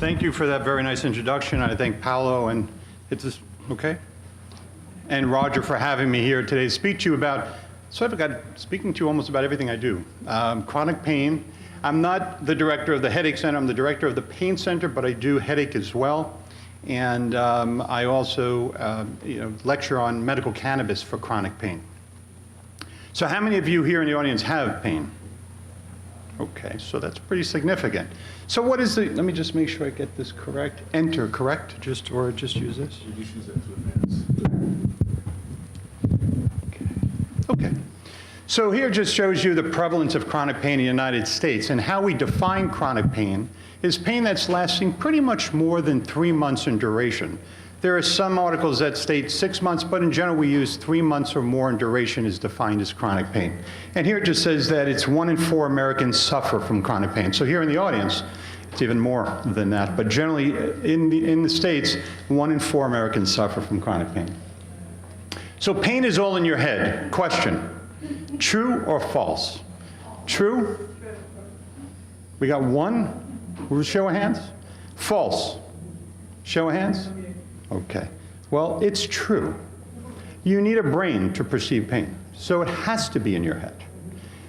Thank you for that very nice introduction. I thank Paolo and and Roger for having me here today to speak to you about, speaking to you almost about everything I do. Chronic pain. I'm not the director of the Headache Center, I'm the director of the Pain Center, but I do headache as well. And I also lecture on medical cannabis for chronic pain. So how many of you here in the audience have pain? Okay, so that's pretty significant. So what is the, let me just make sure I get this correct. Enter, correct? Or just use this? You just use that to advance. Okay. So here just shows you the prevalence of chronic pain in the United States, and how we define chronic pain is pain that's lasting pretty much more than 3 months in duration. There are some articles that state 6 months, but in general we use 3 months or more in duration is defined as chronic pain. And here it just says that it's 1 in 4 Americans suffer from chronic pain. So here in the audience, it's even more than that. But generally in the States, 1 in 4 Americans suffer from chronic pain. So pain is all in your head. Question, true or false? True? We got one. Show of hands. False. Show of hands. Okay. Well, it's true. You need a brain to perceive pain, so it has to be in your head.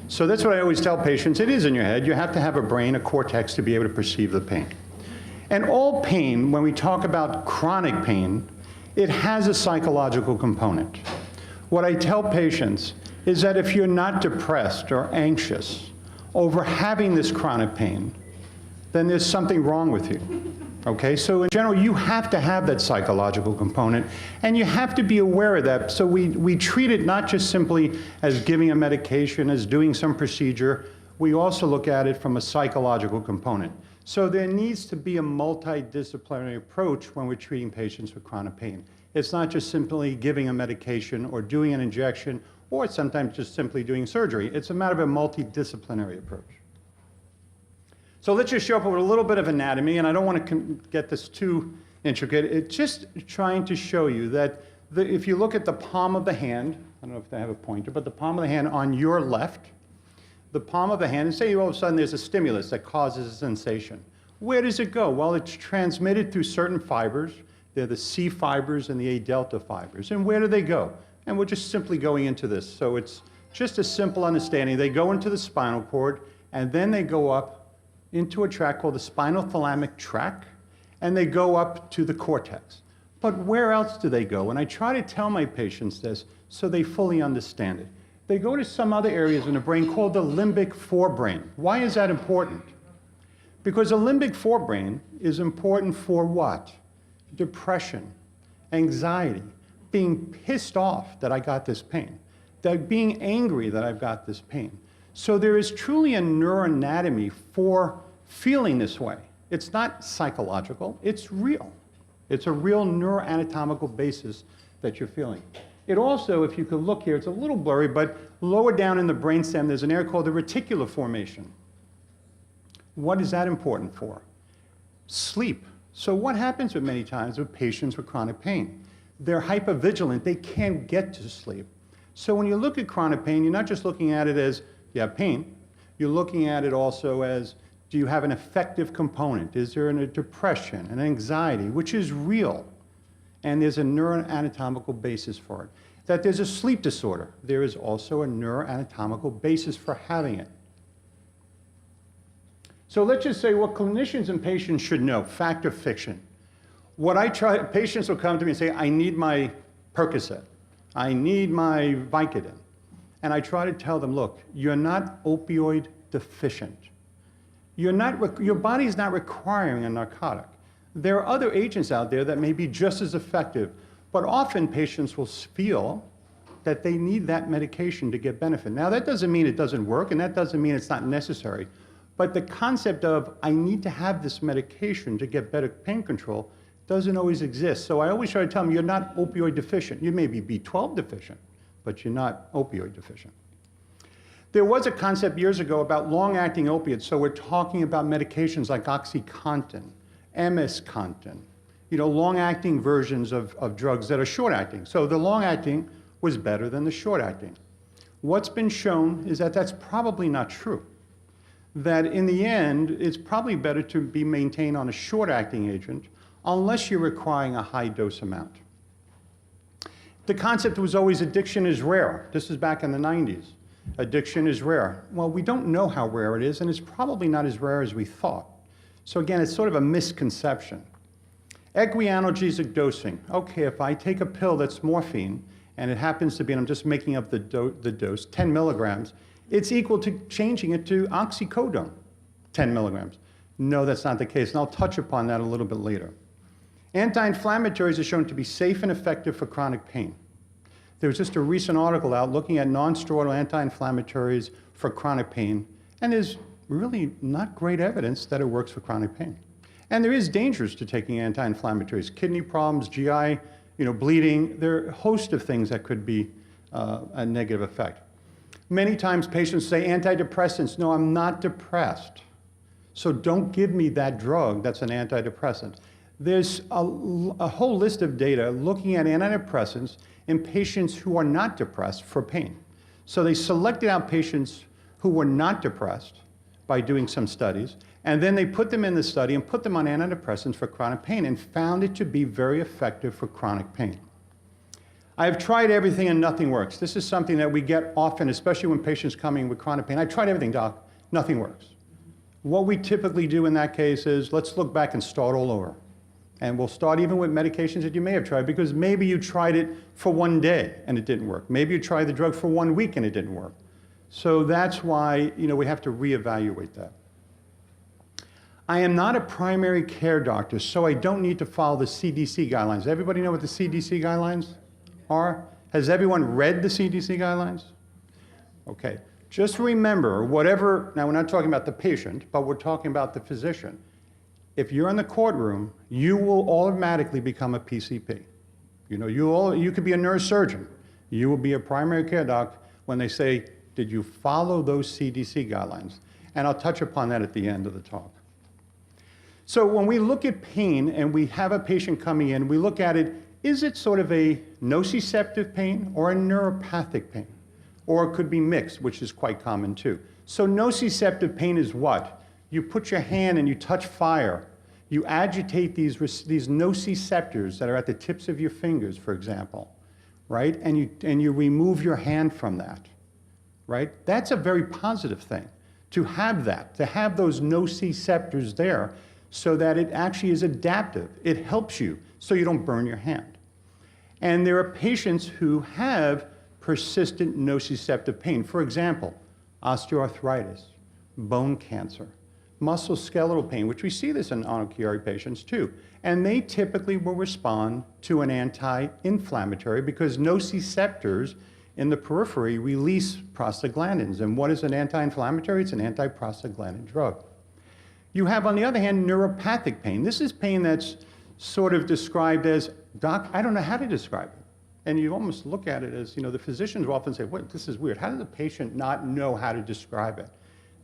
So that's what I always tell patients. It is in your head. You have to have a brain, a cortex, to be able to perceive the pain. And all pain, when we talk about chronic pain, it has a psychological component. What I tell patients is that if you're not depressed or anxious over having this chronic pain, then there's something wrong with you. Okay, so in general, you have to have that psychological component, and you have to be aware of that. So we treat it not just simply as giving a medication, as doing some procedure. We also look at it from a psychological component. So there needs to be a multidisciplinary approach when we're treating patients with chronic pain. It's not just simply giving a medication or doing an injection, or sometimes just simply doing surgery. It's a matter of a multidisciplinary approach. So let's just show up with a little bit of anatomy, and I don't want to get this too intricate. It's just trying to show you that if you look at the palm of the hand, I don't know if I have a pointer, but the palm of the hand on your left, the palm of the hand, and say all of a sudden there's a stimulus that causes a sensation. Where does it go? Well, it's transmitted through certain fibers. They're the C fibers and the A delta fibers. And where do they go? And we're just simply going into this. So it's just a simple understanding. They go into the spinal cord, and then they go up into a tract called the spinal thalamic tract, and they go up to the cortex. But where else do they go? And I try to tell my patients this so they fully understand it. They go to some other areas in the brain called the limbic forebrain. Why is that important? Because the limbic forebrain is important for what? Depression, anxiety, being pissed off that I got this pain, that being angry that I've got this pain. So there is truly a neuroanatomy for feeling this way. It's not psychological, it's real. It's a real neuroanatomical basis that you're feeling. It also, if you could look here, it's a little blurry, but lower down in the brainstem, there's an area called the reticular formation. What is that important for? Sleep. So what happens with many times with patients with chronic pain? They're hypervigilant, they can't get to sleep. So when you look at chronic pain, you're not just looking at it as you have pain, you're looking at it also as, do you have an affective component? Is there a depression, an anxiety, which is real? And there's a neuroanatomical basis for it. That there's a sleep disorder, there is also a neuroanatomical basis for having it. So let's just say what clinicians and patients should know, fact or fiction. What I try, patients will come to me and say, I need my Percocet, I need my Vicodin. And I try to tell them, look, you're not opioid deficient. Your body's not requiring a narcotic. There are other agents out there that may be just as effective, but often patients will feel that they need that medication to get benefit. Now that doesn't mean it doesn't work, and that doesn't mean it's not necessary, but the concept of, I need to have this medication to get better pain control doesn't always exist. So I always try to tell them, you're not opioid deficient. You may be B12 deficient, but you're not opioid deficient. There was a concept years ago about long-acting opiates, so we're talking about medications like OxyContin, MS-Contin, long-acting versions of drugs that are short-acting. So the long-acting was better than the short-acting. What's been shown is that that's probably not true. that in the end, it's probably better to be maintained on a short-acting agent unless you're requiring a high-dose amount. The concept was always addiction is rare. This is back in the 90s. Addiction is rare. Well, we don't know how rare it is, and it's probably not as rare as we thought. So again, it's sort of a misconception. Equianalgesic dosing. Okay, if I take a pill that's morphine, and it happens to be, and I'm just making up the dose, 10 milligrams, it's equal to changing it to oxycodone, 10 milligrams. No, that's not the case, and I'll touch upon that a little bit later. Anti-inflammatories are shown to be safe and effective for chronic pain. There was just a recent article out looking at non-steroidal anti-inflammatories for chronic pain, and there's really not great evidence that it works for chronic pain. And there is dangers to taking anti-inflammatories, kidney problems, GI, bleeding. There are a host of things that could be a negative effect. Many times patients say antidepressants. No, I'm not depressed. So don't give me that drug that's an antidepressant. There's a whole list of data looking at antidepressants in patients who are not depressed for pain. So they selected out patients who were not depressed by doing some studies, and then they put them in the study and put them on antidepressants for chronic pain and found it to be very effective for chronic pain. I have tried everything and nothing works. This is something that we get often, especially when patients come in with chronic pain. I tried everything, doc, nothing works. What we typically do in that case is let's look back and start all over. And we'll start even with medications that you may have tried because maybe you tried it for one day and it didn't work. Maybe you tried the drug for 1 week and it didn't work. So that's why we have to reevaluate that. I am not a primary care doctor, so I don't need to follow the CDC guidelines. Everybody know what the CDC guidelines are? Has everyone read the CDC guidelines? Okay. Just remember, now we're not talking about the patient, but we're talking about the physician. If you're in the courtroom, you will automatically become a PCP. You could be a neurosurgeon. You will be a primary care doc when they say, did you follow those CDC guidelines? And I'll touch upon that at the end of the talk. So when we look at pain and we have a patient coming in, we look at it, is it sort of a nociceptive pain or a neuropathic pain? Or it could be mixed, which is quite common too. So nociceptive pain is what? You put your hand and you touch fire. You agitate these nociceptors that are at the tips of your fingers, for example, right? And you remove your hand from that, right? That's a very positive thing, to have that, to have those nociceptors there so that it actually is adaptive. It helps you so you don't burn your hand. And there are patients who have persistent nociceptive pain. For example, osteoarthritis, bone cancer, musculoskeletal pain, which we see this in Chiari patients too. And they typically will respond to an anti-inflammatory because nociceptors in the periphery release prostaglandins. And what is an anti-inflammatory? It's an anti-prostaglandin drug. You have, on the other hand, neuropathic pain. This is pain that's sort of described as, doc, I don't know how to describe it. And you almost look at it as, the physicians will often say, wait, this is weird. How does the patient not know how to describe it?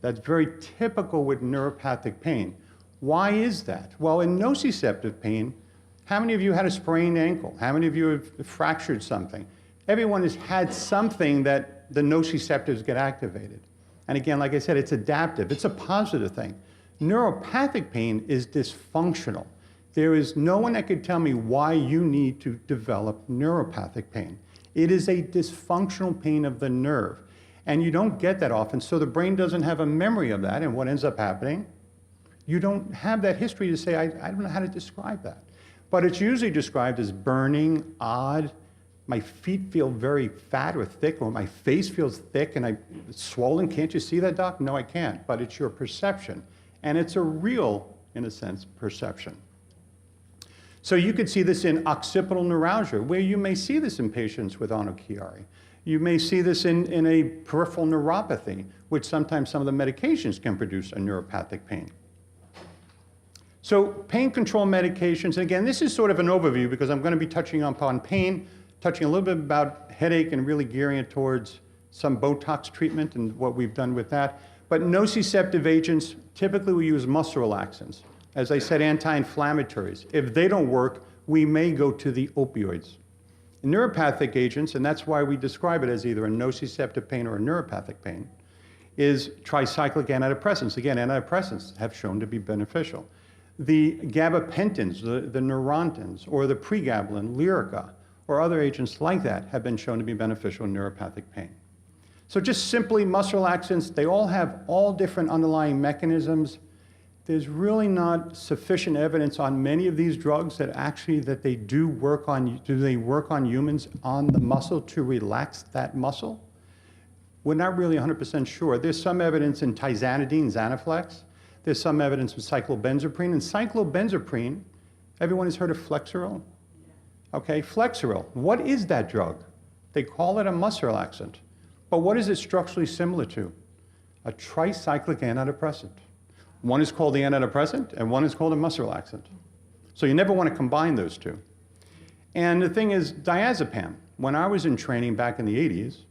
That's very typical with neuropathic pain. Why is that? Well, in nociceptive pain, how many of you had a sprained ankle? How many of you have fractured something? Everyone has had something that the nociceptors get activated. And again, like I said, it's adaptive. It's a positive thing. Neuropathic pain is dysfunctional. There is no one that could tell me why you need to develop neuropathic pain. It is a dysfunctional pain of the nerve. And you don't get that often, so the brain doesn't have a memory of that. And what ends up happening? You don't have that history to say, I don't know how to describe that. But it's usually described as burning, odd, my feet feel very fat or thick, or my face feels thick and it's swollen. Can't you see that, doc? No, I can't, but it's your perception. And it's a real, in a sense, perception. So you could see this in occipital neuralgia, where you may see this in patients with Chiari. You may see this in a peripheral neuropathy, which sometimes some of the medications can produce a neuropathic pain. So pain control medications, and again, this is sort of an overview because I'm going to be touching upon pain, touching a little bit about headache and really gearing it towards some Botox treatment and what we've done with that. But nociceptive agents, typically we use muscle relaxants. As I said, anti-inflammatories. If they don't work, we may go to the opioids. Neuropathic agents, and that's why we describe it as either a nociceptive pain or a neuropathic pain. is tricyclic antidepressants. Again, antidepressants have shown to be beneficial. The gabapentins, the neurontins, or the pregabalin, Lyrica, or other agents like that have been shown to be beneficial in neuropathic pain. So just simply muscle relaxants, they all have all different underlying mechanisms. There's really not sufficient evidence on many of these drugs that actually they do work on humans on the muscle to relax that muscle. We're not really 100% sure. There's some evidence in tizanidine, Xanaflex. There's some evidence with cyclobenzaprine. And cyclobenzaprine, everyone has heard of Flexeril? Okay, Flexeril. What is that drug? They call it a muscle relaxant. But what is it structurally similar to? A tricyclic antidepressant. One is called the antidepressant, and one is called a muscle relaxant. So you never want to combine those two. And the thing is, diazepam. When I was in training back in the 80s,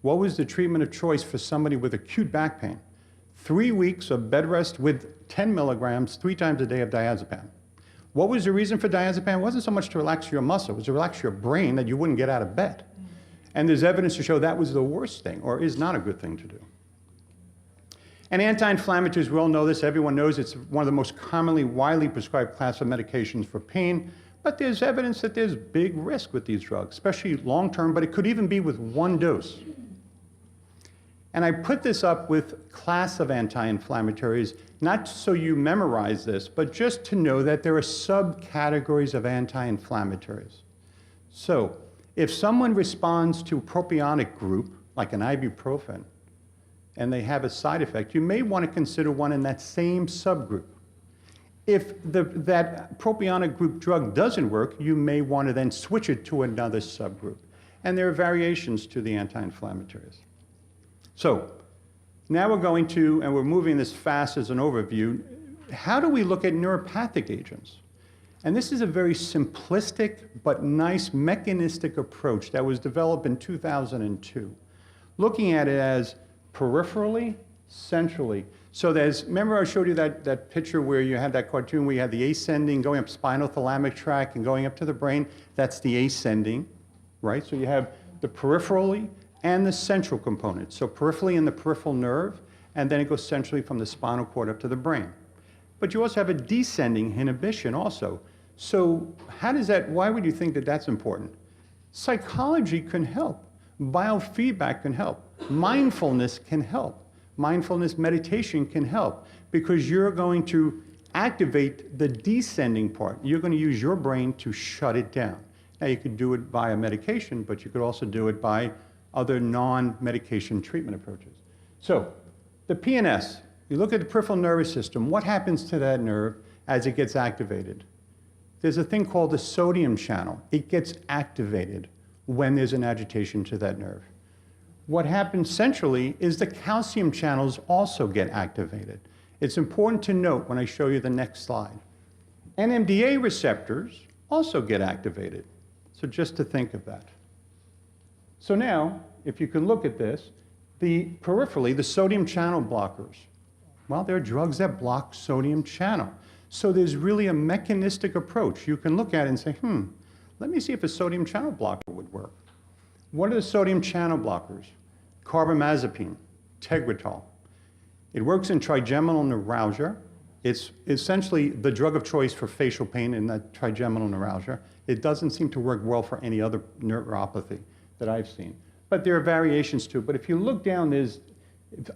what was the treatment of choice for somebody with acute back pain? 3 weeks of bed rest with 10 milligrams 3 times a day of diazepam. What was the reason for diazepam? It wasn't so much to relax your muscle, it was to relax your brain that you wouldn't get out of bed. And there's evidence to show that was the worst thing, or is not a good thing to do. And anti-inflammatories, we all know this, everyone knows it's one of the most commonly, widely prescribed class of medications for pain, but there's evidence that there's big risk with these drugs, especially long-term, but it could even be with one dose. And I put this up with class of anti-inflammatories, not so you memorize this, but just to know that there are subcategories of anti-inflammatories. So if someone responds to a propionic group, like an ibuprofen, and they have a side effect, you may want to consider one in that same subgroup. If that propionic group drug doesn't work, you may want to then switch it to another subgroup. And there are variations to the anti-inflammatories. So now we're going to, and we're moving this fast as an overview, how do we look at neuropathic agents? And this is a very simplistic but nice mechanistic approach that was developed in 2002, looking at it as peripherally, centrally. So remember I showed you that picture where you had that cartoon where you had the ascending going up spinal thalamic tract and going up to the brain? That's the ascending, right? So you have the peripherally and the central component. So peripherally in the peripheral nerve, and then it goes centrally from the spinal cord up to the brain. But you also have a descending inhibition also. So why would you think that that's important? Psychology can help. Biofeedback can help. Mindfulness can help. Mindfulness meditation can help because you're going to activate the descending part. You're going to use your brain to shut it down. Now you could do it via medication, but you could also do it by other non-medication treatment approaches. So the PNS, you look at the peripheral nervous system, what happens to that nerve as it gets activated? There's a thing called the sodium channel. It gets activated when there's an agitation to that nerve. What happens centrally is the calcium channels also get activated. It's important to note when I show you the next slide. NMDA receptors also get activated. So just to think of that. So now, if you can look at this, peripherally, the sodium channel blockers. Well, there are drugs that block sodium channel. So there's really a mechanistic approach. You can look at it and say, let me see if a sodium channel blocker would work. What are the sodium channel blockers? Carbamazepine, Tegretol. It works in trigeminal neuralgia. It's essentially the drug of choice for facial pain in that trigeminal neuralgia. It doesn't seem to work well for any other neuropathy that I've seen. But there are variations too. But if you look down, there's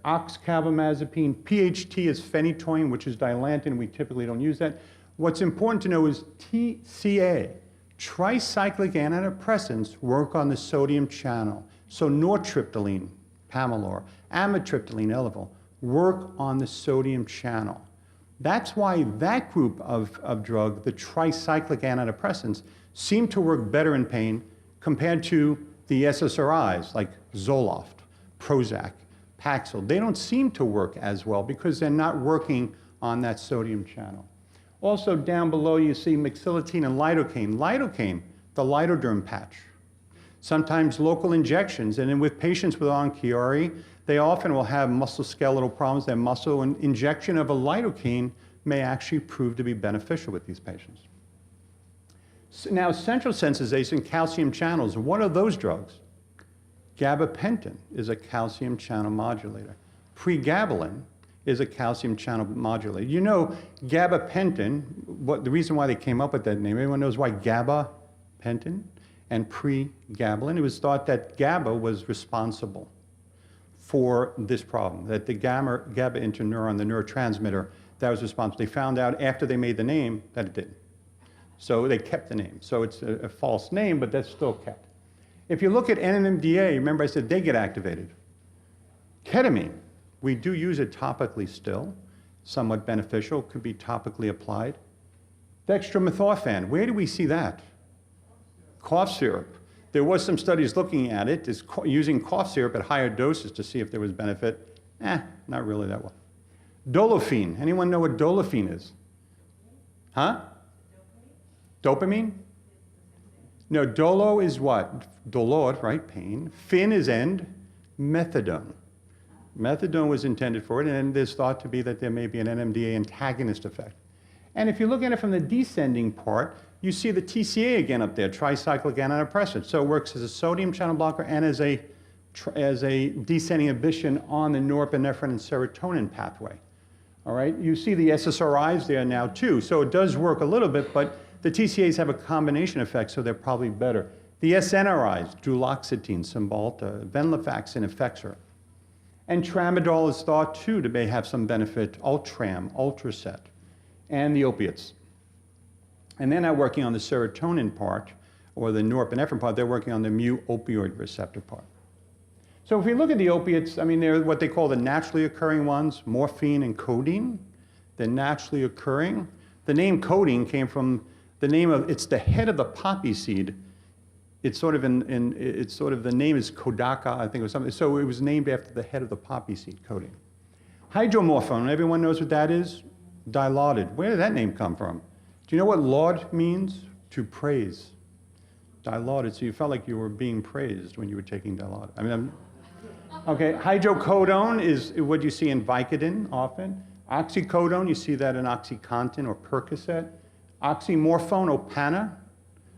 oxcarbamazepine, PHT is phenytoin, which is Dilantin. We typically don't use that. What's important to know is TCA, tricyclic antidepressants, work on the sodium channel. So nortriptyline, Pamelor, amitriptyline, Elevil, work on the sodium channel. That's why that group of drug, the tricyclic antidepressants, seem to work better in pain compared to the SSRIs like Zoloft, Prozac, Paxil. They don't seem to work as well because they're not working on that sodium channel. Also down below you see mexilotine and lidocaine. Lidocaine, the lidoderm patch. Sometimes local injections, and then with patients with Chiari, they often will have musculoskeletal problems, their muscle, and injection of a lidocaine may actually prove to be beneficial with these patients. Now, central sensitization, calcium channels, what are those drugs? Gabapentin is a calcium channel modulator. Pregabalin is a calcium channel modulator. You know, gabapentin, the reason why they came up with that name, everyone knows why gabapentin and pregabalin. It was thought that GABA was responsible for this problem, that the GABA interneuron, the neurotransmitter, that was responsible. They found out after they made the name that it didn't. So they kept the name. So it's a false name, but that's still kept. If you look at NMDA, remember I said they get activated. Ketamine, we do use it topically still, somewhat beneficial, could be topically applied. Dextromethorphan, where do we see that? Cough syrup. There was some studies looking at it, using cough syrup at higher doses to see if there was benefit. Not really that well. Dolophine, anyone know what dolophine is? Huh? Dopamine? No, dolo is what? Dolor, right, pain. Phin is end. Methadone. Methadone was intended for it, and there's thought to be that there may be an NMDA antagonist effect. And if you look at it from the descending part, you see the TCA again up there, tricyclic antidepressant. So it works as a sodium channel blocker and as a descending inhibition on the norepinephrine and serotonin pathway. All right, you see the SSRIs there now too. So it does work a little bit, but the TCAs have a combination effect, so they're probably better. The SNRIs, duloxetine, Cymbalta, venlafaxine, Effexor. And tramadol is thought too to may have some benefit, Ultram, Ultracet, and the opiates. And they're not working on the serotonin part or the norepinephrine part, they're working on the mu-opioid receptor part. So if we look at the opiates, I mean, they're what they call the naturally occurring ones, morphine and codeine. They're naturally occurring. The name codeine came from the name of, it's the head of the poppy seed. It's sort of the name is Kodaka, I think, or something. So it was named after the head of the poppy seed, codeine. Hydromorphone, everyone knows what that is? Dilaudid. Where did that name come from? Do you know what laud means? To praise. Dilaudid, so you felt like you were being praised when you were taking Dilaudid. I mean, okay, hydrocodone is what you see in Vicodin often. Oxycodone, you see that in OxyContin or Percocet. Oxymorphone, Opana,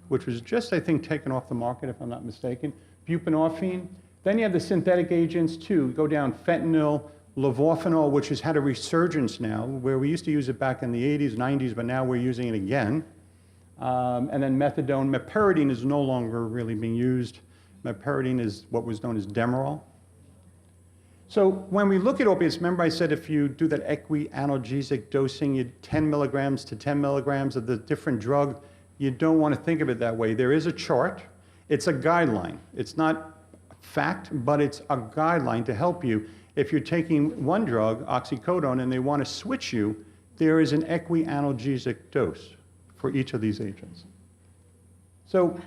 which was just, I think, taken off the market, if I'm not mistaken. Buprenorphine. Then you have the synthetic agents, too. Go down fentanyl, levorphanol, which has had a resurgence now, where we used to use it back in the 80s, 90s, but now we're using it again. And then methadone. Meperidine is no longer really being used. Meperidine is what was known as Demerol. So when we look at opiates, remember I said if you do that equianalgesic dosing, you 10 milligrams to 10 milligrams of the different drug, you don't want to think of it that way. There is a chart. It's a guideline. It's not fact, but it's a guideline to help you. If you're taking one drug, oxycodone, and they want to switch you, there is an equianalgesic dose for each of these agents. So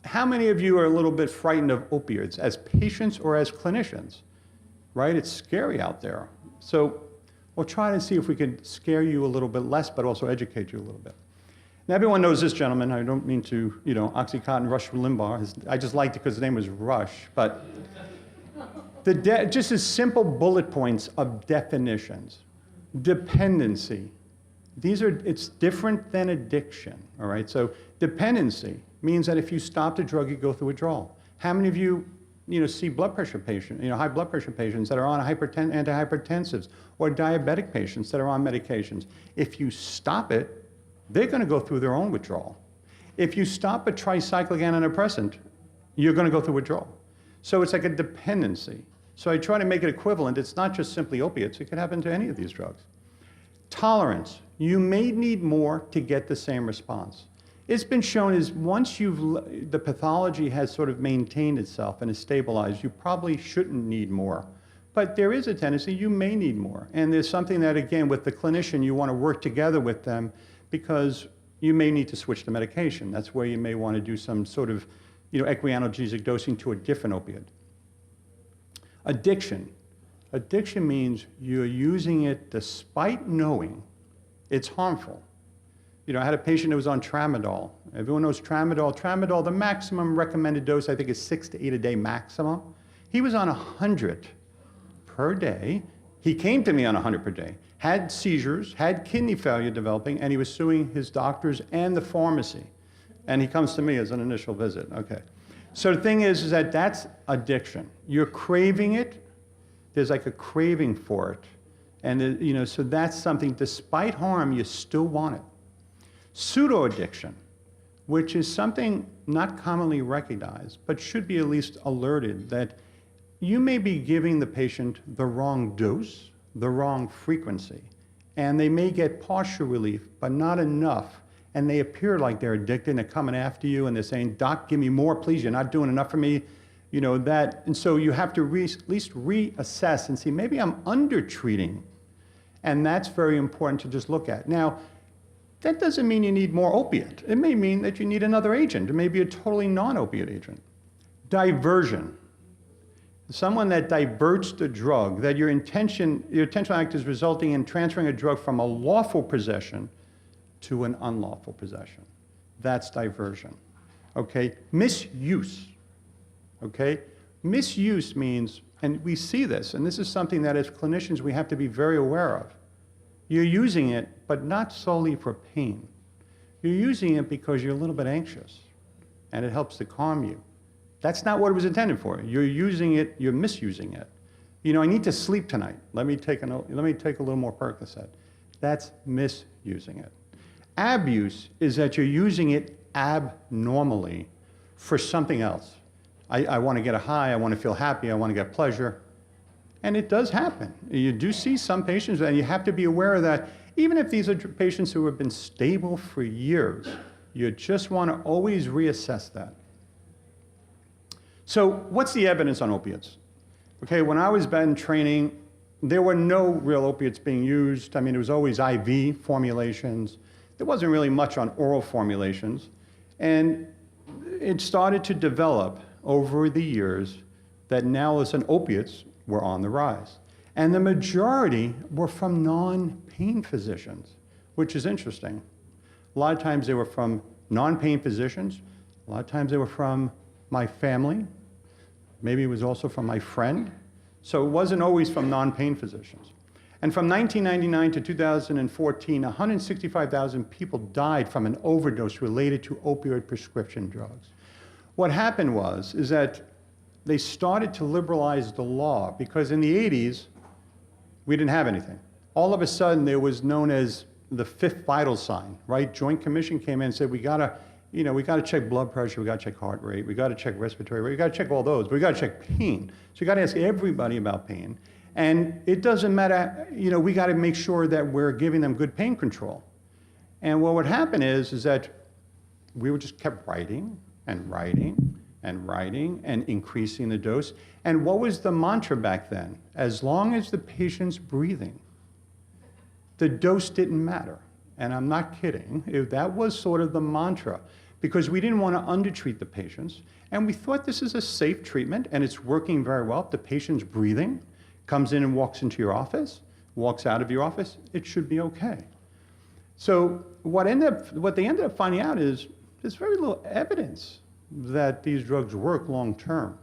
how many of you are a little bit frightened of opioids as patients or as clinicians? Right? It's scary out there. So we'll try to see if we can scare you a little bit less, but also educate you a little bit. Now, everyone knows this gentleman. I don't mean to, OxyContin, Rush Limbaugh. I just liked it because his name was Rush. But just as simple bullet points of definitions. Dependency. It's different than addiction, all right? So dependency means that if you stop the drug, you go through withdrawal. How many of you see blood pressure patients, high blood pressure patients that are on antihypertensives, or diabetic patients that are on medications? If you stop it, they're going to go through their own withdrawal. If you stop a tricyclic antidepressant, you're going to go through withdrawal. So it's like a dependency. So I try to make it equivalent. It's not just simply opiates. It could happen to any of these drugs. Tolerance. You may need more to get the same response. It's been shown is once the pathology has sort of maintained itself and is stabilized, you probably shouldn't need more. But there is a tendency you may need more. And there's something that, again, with the clinician, you want to work together with them because you may need to switch the medication. That's where you may want to do some sort of equianalgesic dosing to a different opiate. Addiction. Addiction means you're using it despite knowing it's harmful. I had a patient who was on tramadol. Everyone knows tramadol. Tramadol, the maximum recommended dose, I think, is 6 to 8 a day maximum. He was on 100 per day. He came to me on 100 per day, had seizures, had kidney failure developing, and he was suing his doctors and the pharmacy. And he comes to me as an initial visit. Okay. So the thing is that that's addiction. You're craving it. there's like a craving for it. And, so that's something, despite harm, you still want it. Pseudo-addiction, which is something not commonly recognized, but should be at least alerted that you may be giving the patient the wrong dose, the wrong frequency, and they may get partial relief, but not enough, and they appear like they're addicted, and they're coming after you, and they're saying, "Doc, give me more, please, you're not doing enough for me," and so you have to at least reassess and see, maybe I'm under-treating, and that's very important to just look at. Now, that doesn't mean you need more opiate. It may mean that you need another agent. It may be a totally non-opiate agent. Diversion. Someone that diverts the drug, that your intentional act is resulting in transferring a drug from a lawful possession to an unlawful possession. That's diversion. Okay? Misuse. Okay? Misuse means, and we see this, and this is something that as clinicians we have to be very aware of. You're using it, but not solely for pain. You're using it because you're a little bit anxious, and it helps to calm you. That's not what it was intended for. You're using it, you're misusing it. I need to sleep tonight. Let me take a little more Percocet. That's misusing it. Abuse is that you're using it abnormally for something else. I want to get a high, I want to feel happy, I want to get pleasure. And it does happen. You do see some patients, and you have to be aware of that. Even if these are patients who have been stable for years, you just want to always reassess that. So what's the evidence on opiates? Okay, when I was in training, there were no real opiates being used. I mean, it was always IV formulations. There wasn't really much on oral formulations. And it started to develop over the years that now, listen, opiates were on the rise. And the majority were from non-pain physicians, which is interesting. A lot of times they were from non-pain physicians. A lot of times they were from my family. Maybe it was also from my friend. So it wasn't always from non-pain physicians. And from 1999 to 2014, 165,000 people died from an overdose related to opioid prescription drugs. What happened is that they started to liberalize the law, because in the 80s, we didn't have anything. All of a sudden, there was known as the fifth vital sign, right? Joint Commission came in and said, we gotta check blood pressure, we gotta check heart rate, we gotta check respiratory rate, we gotta check all those, but we gotta check pain. So you gotta ask everybody about pain. And it doesn't matter, we gotta make sure that we're giving them good pain control. And what would happen is that we would just kept writing and writing and writing and increasing the dose. And what was the mantra back then? As long as the patient's breathing, the dose didn't matter. And I'm not kidding. That was sort of the mantra, because we didn't want to undertreat the patients. And we thought this is a safe treatment, and it's working very well. If the patient's breathing, comes in and walks into your office, walks out of your office, it should be okay. So what they ended up finding out is there's very little evidence that these drugs work long term.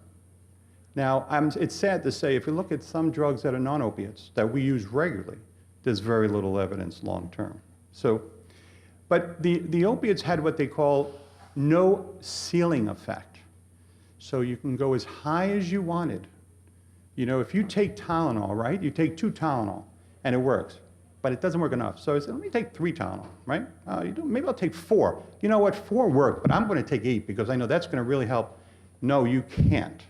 Now, it's sad to say, if you look at some drugs that are non-opiates that we use regularly, there's very little evidence long term. So, but the opiates had what they call no ceiling effect. So you can go as high as you wanted. If you take Tylenol, right? You take 2 Tylenol and it works, but it doesn't work enough. So I said, let me take 3 Tylenol, right? Maybe I'll take 4. You know what? 4 work, but I'm going to take 8 because I know that's going to really help. No, you can't.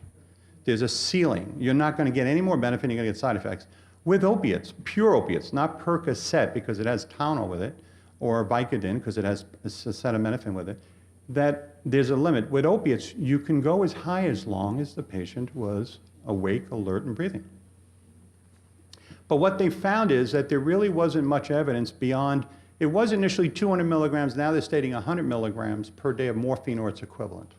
There's a ceiling. You're not going to get any more benefit. You're going to get side effects. With opiates, pure opiates, not Percocet because it has Tylenol with it, or Vicodin because it has acetaminophen with it, that there's a limit. With opiates, you can go as high as long as the patient was awake, alert, and breathing. But what they found is that there really wasn't much evidence beyond, it was initially 200 milligrams, now they're stating 100 milligrams per day of morphine or its equivalent.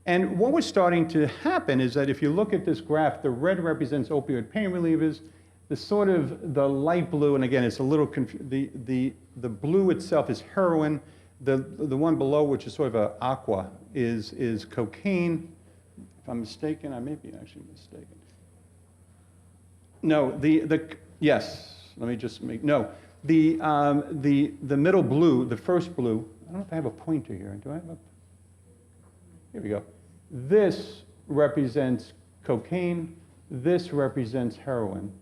And what was starting to happen is that if you look at this graph, the red represents opioid pain relievers, the light blue, and again, it's a little the blue itself is heroin, the one below, which is sort of an aqua, is cocaine. If I'm mistaken, I may be actually mistaken. No, yes, let me just make, no. The middle blue, the first blue, I don't know if I have a pointer here. Do I have a, here we go. This represents cocaine. this represents heroin,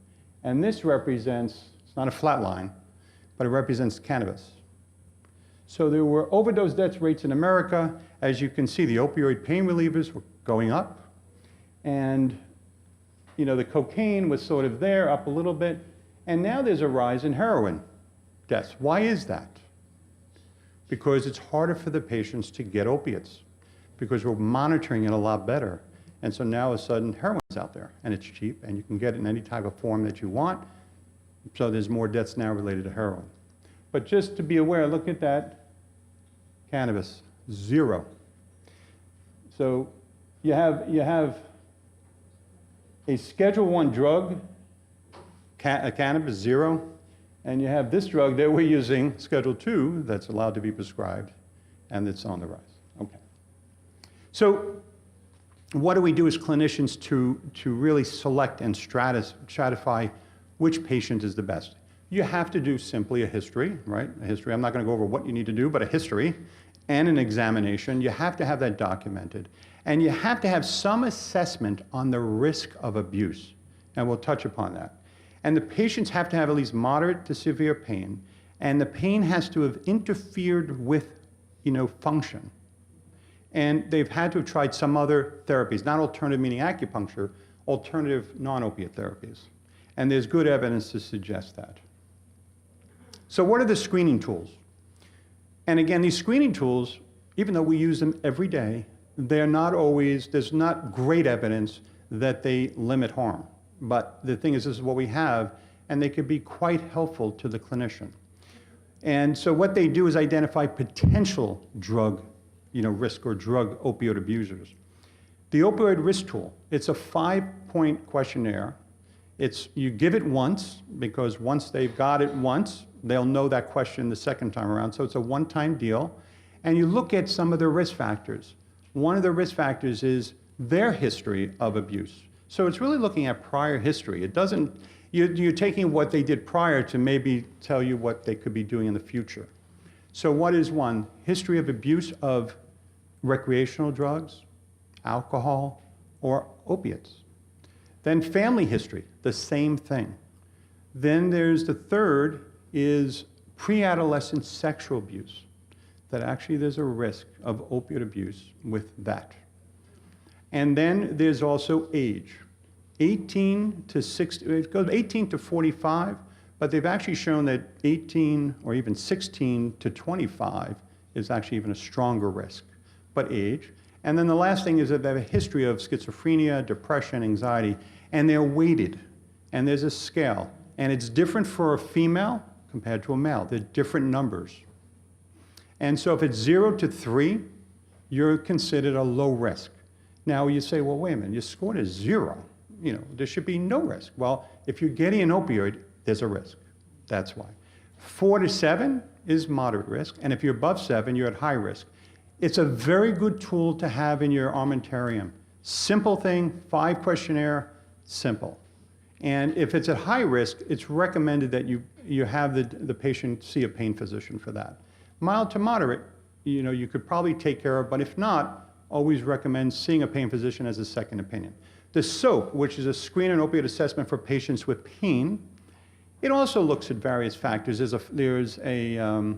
and this represents, it's not a flat line, but it represents cannabis. So there were overdose death rates in America. As you can see, the opioid pain relievers were going up, and the cocaine was sort of there, up a little bit, and now there's a rise in heroin deaths. Why is that? Because it's harder for the patients to get opiates, because we're monitoring it a lot better. And so now all of a sudden heroin's out there, and it's cheap, and you can get it in any type of form that you want. So there's more deaths now related to heroin. But just to be aware, look at that, cannabis, 0. So you have a Schedule I drug, cannabis, 0, and you have this drug that we're using, Schedule II, that's allowed to be prescribed, and it's on the rise. Okay. So what do we do as clinicians to really select and stratify which patient is the best? You have to do simply a history, right? A history. I'm not going to go over what you need to do, but a history and an examination. You have to have that documented. And you have to have some assessment on the risk of abuse. And we'll touch upon that. And the patients have to have at least moderate to severe pain. And the pain has to have interfered with, function. And they've had to have tried some other therapies, not alternative meaning acupuncture, alternative non-opiate therapies. And there's good evidence to suggest that. So what are the screening tools? And again, these screening tools, even though we use them every day, they're not always, there's not great evidence that they limit harm. But the thing is, this is what we have, and they could be quite helpful to the clinician. And so what they do is identify potential drug risk or drug opioid abusers. The opioid risk tool, it's a 5-point questionnaire. You give it once, because once they've got it once, they'll know that question the second time around. So it's a one-time deal. And you look at some of the risk factors. One of the risk factors is their history of abuse. So it's really looking at prior history. It doesn't, you're taking what they did prior to maybe tell you what they could be doing in the future. So what is one? History of abuse of recreational drugs, alcohol, or opiates. Then family history, the same thing. Then there's the third is pre-adolescent sexual abuse, that actually there's a risk of opioid abuse with that. And then there's also age, 18 to 60, it goes 18 to 45, but they've actually shown that 18 or even 16 to 25 is actually even a stronger risk, but age. And then the last thing is that they have a history of schizophrenia, depression, anxiety, and they're weighted, and there's a scale. And it's different for a female compared to a male. They're different numbers. And so if it's 0 to 3, you're considered a low risk. Now you say, well, wait a minute, your score is 0. There should be no risk. Well, if you're getting an opioid, there's a risk. That's why. 4 to 7 is moderate risk, and if you're above 7, you're at high risk. It's a very good tool to have in your armamentarium. Simple thing, 5 questionnaire, simple. And if it's at high risk, it's recommended that you have the patient see a pain physician for that. Mild to moderate, you could probably take care of, but if not, always recommend seeing a pain physician as a second opinion. The SOAP, which is a screen and opioid assessment for patients with pain, it also looks at various factors. There's a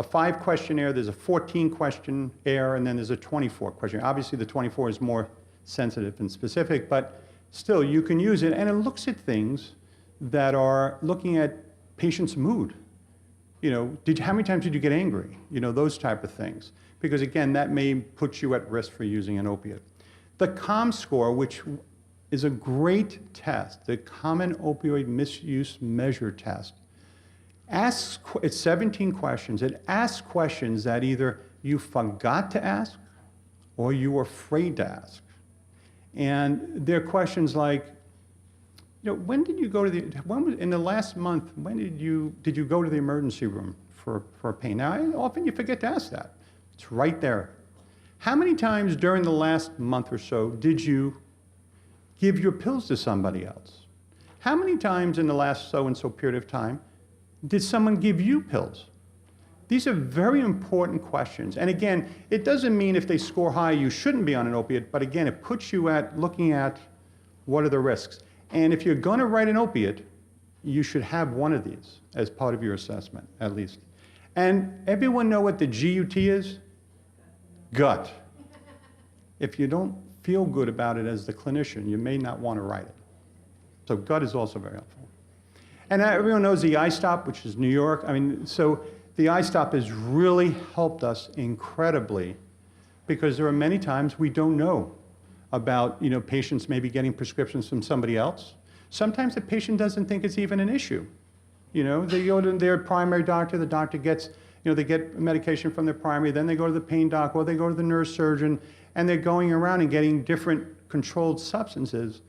5 questionnaire, there's a 14 questionnaire, and then there's a 24 questionnaire. Obviously, the 24 is more sensitive and specific, but still, you can use it, and it looks at things that are looking at patients' mood. How many times did you get angry? Those type of things. Because again, that may put you at risk for using an opiate. The COM score, which is a great test, the Common Opioid Misuse Measure Test, it's 17 questions. It asks questions that either you forgot to ask or you were afraid to ask. And they're questions like, when did you go to in the last month, when did you go to the emergency room for pain? Now, often you forget to ask that. It's right there. How many times during the last month or so did you give your pills to somebody else? How many times in the last so-and-so period of time did someone give you pills? These are very important questions. And again, it doesn't mean if they score high, you shouldn't be on an opiate, but again, it puts you at looking at What are the risks? And if you're going to write an opiate, you should have one of these as part of your assessment, at least. And everyone know what the GUT is? Gut. If you don't feel good about it as the clinician, you may not want to write it. So gut is also very helpful. And everyone knows the IStop, which is New York. I mean, so the IStop has really helped us incredibly because there are many times we don't know about, patients maybe getting prescriptions from somebody else. Sometimes the patient doesn't think it's even an issue. They go to their primary doctor, the doctor gets, they get medication from their primary, then they go to the pain doc, or they go to the nurse surgeon, and they're going around and getting different controlled substances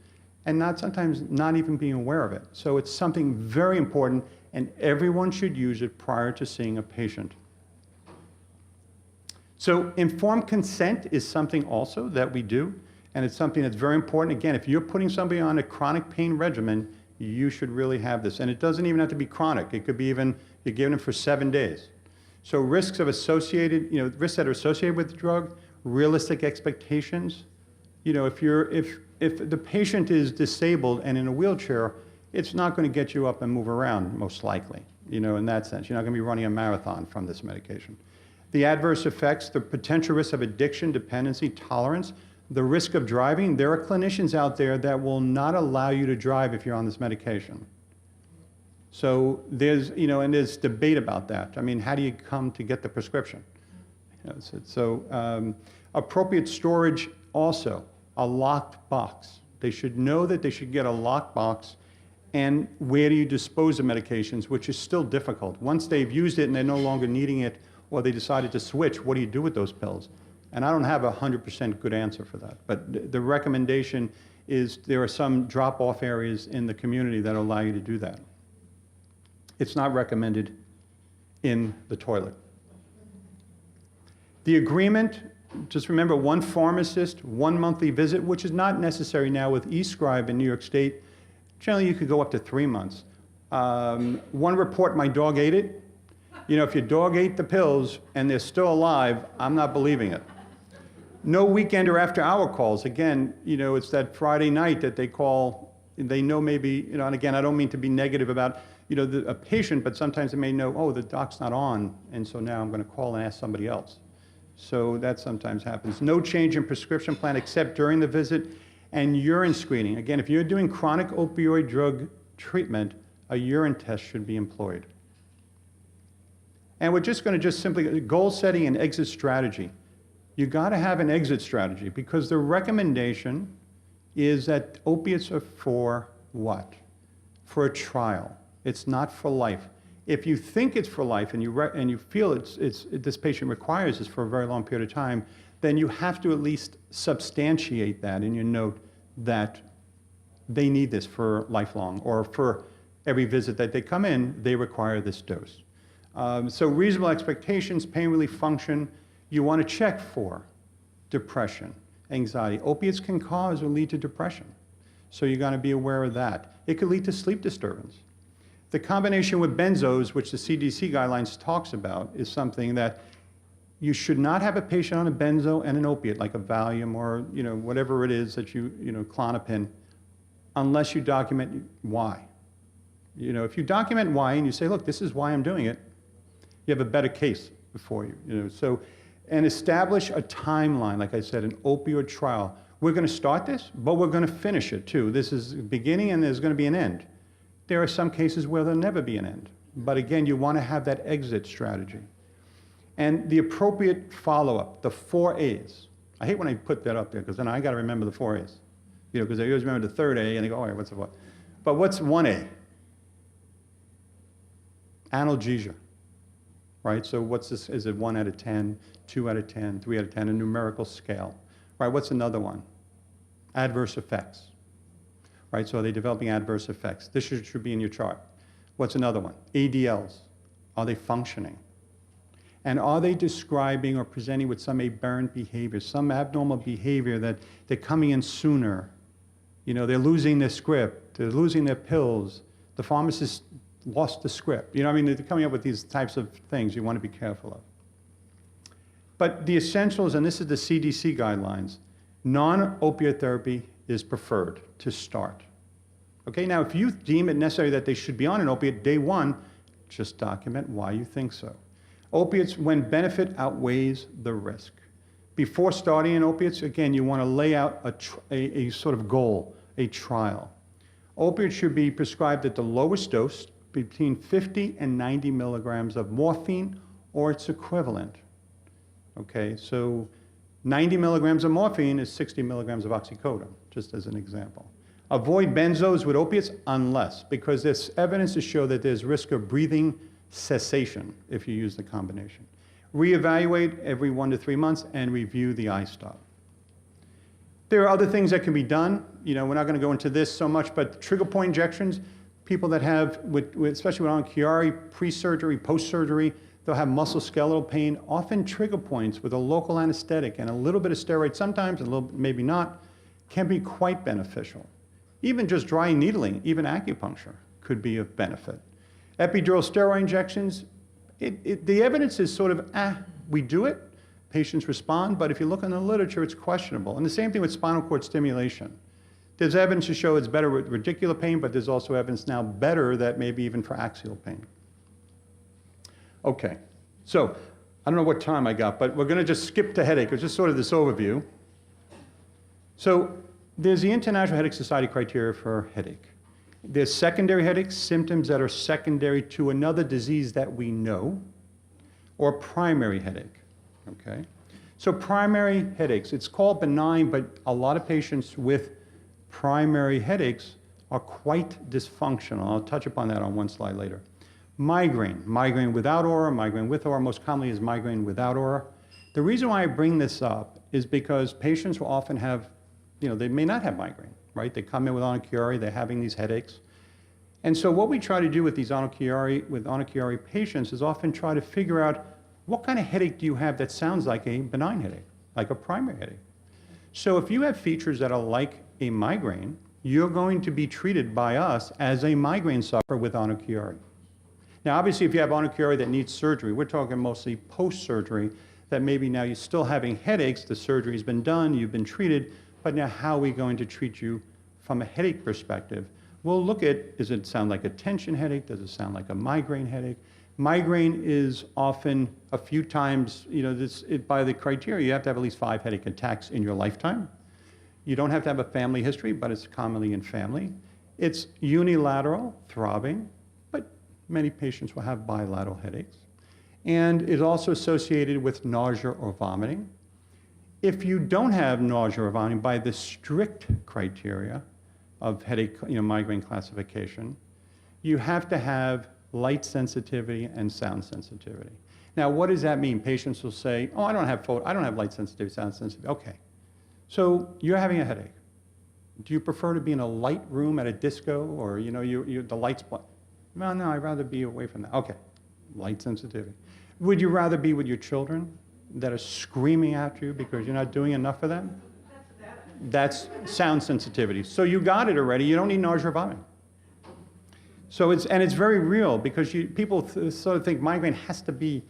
and sometimes not even being aware of it. So it's something very important, and everyone should use it prior to seeing a patient. So informed consent is something also that we do, and it's something that's very important. Again, if you're putting somebody on a chronic pain regimen, you should really have this. And it doesn't even have to be chronic. It could be even, you're giving them for 7 days. So risks that are associated with the drug, realistic expectations. If the patient is disabled and in a wheelchair, it's not going to get you up and move around, most likely, in that sense. You're not going to be running a marathon from this medication. The adverse effects, the potential risk of addiction, dependency, tolerance, the risk of driving. There are clinicians out there that will not allow you to drive if you're on this medication. So there's, and there's debate about that. I mean, how do you come to get the prescription? Appropriate storage also, a locked box. They should know that they should get a locked box. And where do you dispose of medications, which is still difficult. Once they've used it and they're no longer needing it, or they decided to switch, what do you do with those pills? And I don't have a 100% good answer for that. But the recommendation is there are some drop-off areas in the community that allow you to do that. It's not recommended in the toilet. The agreement, just remember, one pharmacist, 1 monthly visit, which is not necessary now with eScribe in New York State. Generally, you could go up to 3 months. One report, my dog ate it. If your dog ate the pills and they're still alive, I'm not believing it. No weekend or after-hour calls. Again, it's that Friday night that they call. They know maybe, and again, I don't mean to be negative about, a patient, but sometimes they may know, oh, the doc's not on, and so now I'm going to call and ask somebody else. So that sometimes happens. No change in prescription plan except during the visit, and urine screening. Again, if you're doing chronic opioid drug treatment, a urine test should be employed. And we're just going to simply, goal setting and exit strategy. You got to have an exit strategy because the recommendation is that opiates are for what? For a trial. It's not for life. If you think it's for life and you feel this patient requires this for a very long period of time, then you have to at least substantiate that in your note that they need this for lifelong, or for every visit that they come in, they require this dose. So reasonable expectations, pain relief function, you want to check for depression, anxiety. Opiates can cause or lead to depression, so you're going to be aware of that. It could lead to sleep disturbance. The combination with benzos, which the CDC Guidelines talks about, is something that you should not have a patient on a benzo and an opiate, like a Valium or whatever it is that Klonopin, unless you document why. If you document why and you say, look, this is why I'm doing it, you have a better case before you. And establish a timeline, like I said, an opioid trial. We're going to start this, but we're going to finish it too. This is the beginning and there's going to be an end. There are some cases where there'll never be an end. But again, you want to have that exit strategy. And the appropriate follow-up, the 4 A's. I hate when I put that up there because then I got to remember the 4 A's. Because I always remember the 3rd A and they go, all right, what's the what? But what's 1A? Analgesia. Right, so what's this? Is it 1 out of 10, 2 out of 10, 3 out of 10, a numerical scale? Right, what's another one? Adverse effects. Right, so are they developing adverse effects? This should be in your chart. What's another one? ADLs. Are they functioning? And are they describing or presenting with some aberrant behavior, some abnormal behavior that they're coming in sooner? They're losing their script, they're losing their pills, the pharmacist lost the script. They're coming up with these types of things you want to be careful of. But the essentials, and this is the CDC guidelines, non-opioid therapy is preferred to start. Okay, now if you deem it necessary that they should be on an opiate day one, just document why you think so. Opiates, when benefit outweighs the risk. Before starting an opiates, again, you want to lay out a sort of goal, a trial. Opiates should be prescribed at the lowest dose, between 50 and 90 milligrams of morphine or its equivalent. Okay, so 90 milligrams of morphine is 60 milligrams of oxycodone, just as an example. Avoid benzos with opiates unless, because there's evidence to show that there's risk of breathing cessation if you use the combination. Reevaluate every 1 to 3 months and review the IStop. There are other things that can be done. You know, we're not going to go into this so much, but trigger point injections, people that have, especially with Chiari, pre-surgery, post-surgery, they'll have musculoskeletal pain, often trigger points with a local anesthetic and a little bit of steroid sometimes, a little maybe not, can be quite beneficial. Even just dry needling, even acupuncture could be of benefit. Epidural steroid injections, the evidence is sort of, we do it, patients respond, but if you look in the literature, it's questionable. And the same thing with spinal cord stimulation. There's evidence to show it's better with radicular pain, but there's also evidence now better that maybe even for axial pain. Okay, so I don't know what time I got, but we're going to just skip to headache. It's just sort of this overview. So there's the International Headache Society criteria for headache. There's secondary headaches, symptoms that are secondary to another disease that we know, or primary headache, okay? So primary headaches, it's called benign, but a lot of patients with primary headaches are quite dysfunctional. I'll touch upon that on one slide later. Migraine, migraine without aura, migraine with aura, most commonly is migraine without aura. The reason why I bring this up is because patients will often have, you know, they may not have migraine, right? They come in with Chiari, they're having these headaches. And so what we try to do with these Chiari patients is often try to figure out what kind of headache do you have that sounds like a benign headache, like a primary headache. So if you have features that are like a migraine, you're going to be treated by us as a migraine sufferer with Chiari. Now, obviously, if you have Chiari that needs surgery, we're talking mostly post-surgery, that maybe now you're still having headaches, the surgery's been done, you've been treated, but now how are we going to treat you from a headache perspective? We'll look at, does it sound like a tension headache? Does it sound like a migraine headache? Migraine is often a few times, you know, by the criteria, you have to have at least 5 headache attacks in your lifetime. You don't have to have a family history, but it's commonly in family. It's unilateral, throbbing, but many patients will have bilateral headaches. And is also associated with nausea or vomiting. If you don't have nausea or vomiting by the strict criteria of headache, you know, migraine classification, you have to have light sensitivity and sound sensitivity. Now, what does that mean? Patients will say, oh, I don't have light sensitivity, sound sensitivity. Okay, so you're having a headache. Do you prefer to be in a light room at a disco, or you know, the lights? No, I'd rather be away from that. Okay, light sensitivity. Would you rather be with your children that are screaming at you because you're not doing enough for them? That's sound sensitivity. So you got it already. You don't need nausea or vomiting. So it's very real, because people sort of think migraine has to be,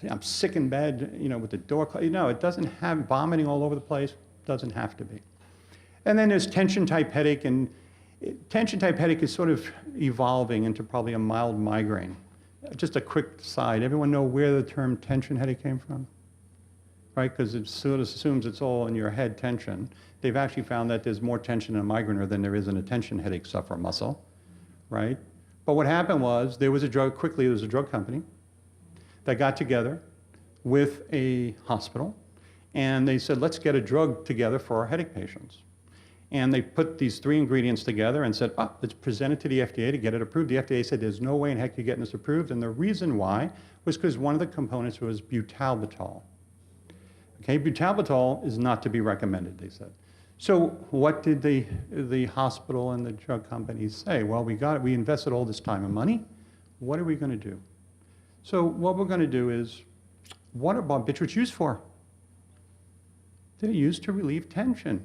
I'm sick in bed, you know, with the door closed. No, it doesn't have vomiting all over the place. Doesn't have to be. And then there's tension type headache, and tension type headache is sort of evolving into probably a mild migraine. Just a quick side. Everyone know where the term tension headache came from? Right, because it sort of assumes it's all in your head tension. They've actually found that there's more tension in a migrainer than there is in a tension headache sufferer muscle, right? But what happened was there was a drug company that got together with a hospital, and they said, let's get a drug together for our headache patients. And they put these 3 ingredients together and said, let's present it to the FDA to get it approved. The FDA said, there's no way in heck you're getting this approved. And the reason why was because one of the components was butalbital. Okay, butalbital is not to be recommended, they said. So what did the hospital and the drug companies say? Well, we invested all this time and money. What are we going to do? So what we're going to do is, what are barbiturates used for? They're used to relieve tension.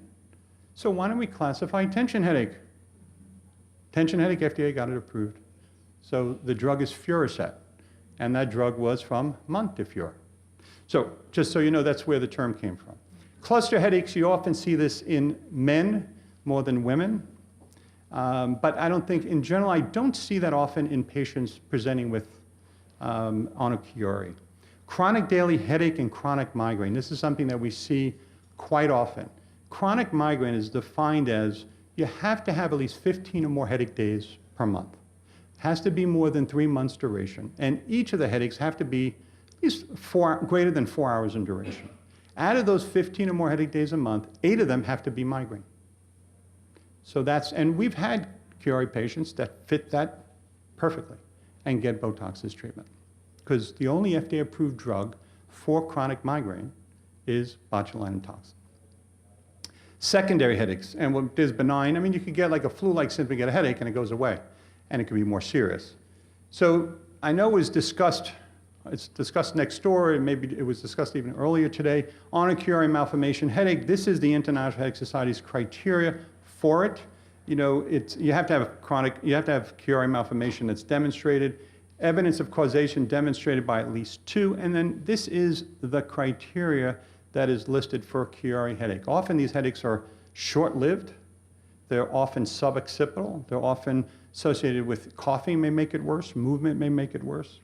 So why don't we classify tension headache? Tension headache, FDA got it approved. So the drug is Furicet, and that drug was from Montefiore. So just so you know, that's where the term came from. Cluster headaches, you often see this in men more than women. But I don't think, in general, I don't see that often in patients presenting with on a Chiari. Chronic daily headache and chronic migraine. This is something that we see quite often. Chronic migraine is defined as you have to have at least 15 or more headache days per month. It has to be more than 3 months duration. And each of the headaches have to be at least greater than 4 hours in duration. Out of those 15 or more headache days a month, 8 of them have to be migraine. So that's, and we've had Chiari patients that fit that perfectly and get Botox as treatment. Because the only FDA-approved drug for chronic migraine is botulinum toxin. Secondary headaches, and what is benign, I mean, you could get like a flu-like symptom, get a headache, and it goes away, and it can be more serious. So I know it was discussed, it's discussed next door, and maybe it was discussed even earlier today, on a Chiari malformation headache. This is the International Headache Society's criteria for it. You know, you have to have Chiari malformation that's demonstrated, evidence of causation demonstrated by at least 2, and then this is the criteria that is listed for a Chiari headache. Often these headaches are short-lived. They're often suboccipital. They're often associated with coughing may make it worse, movement may make it worse.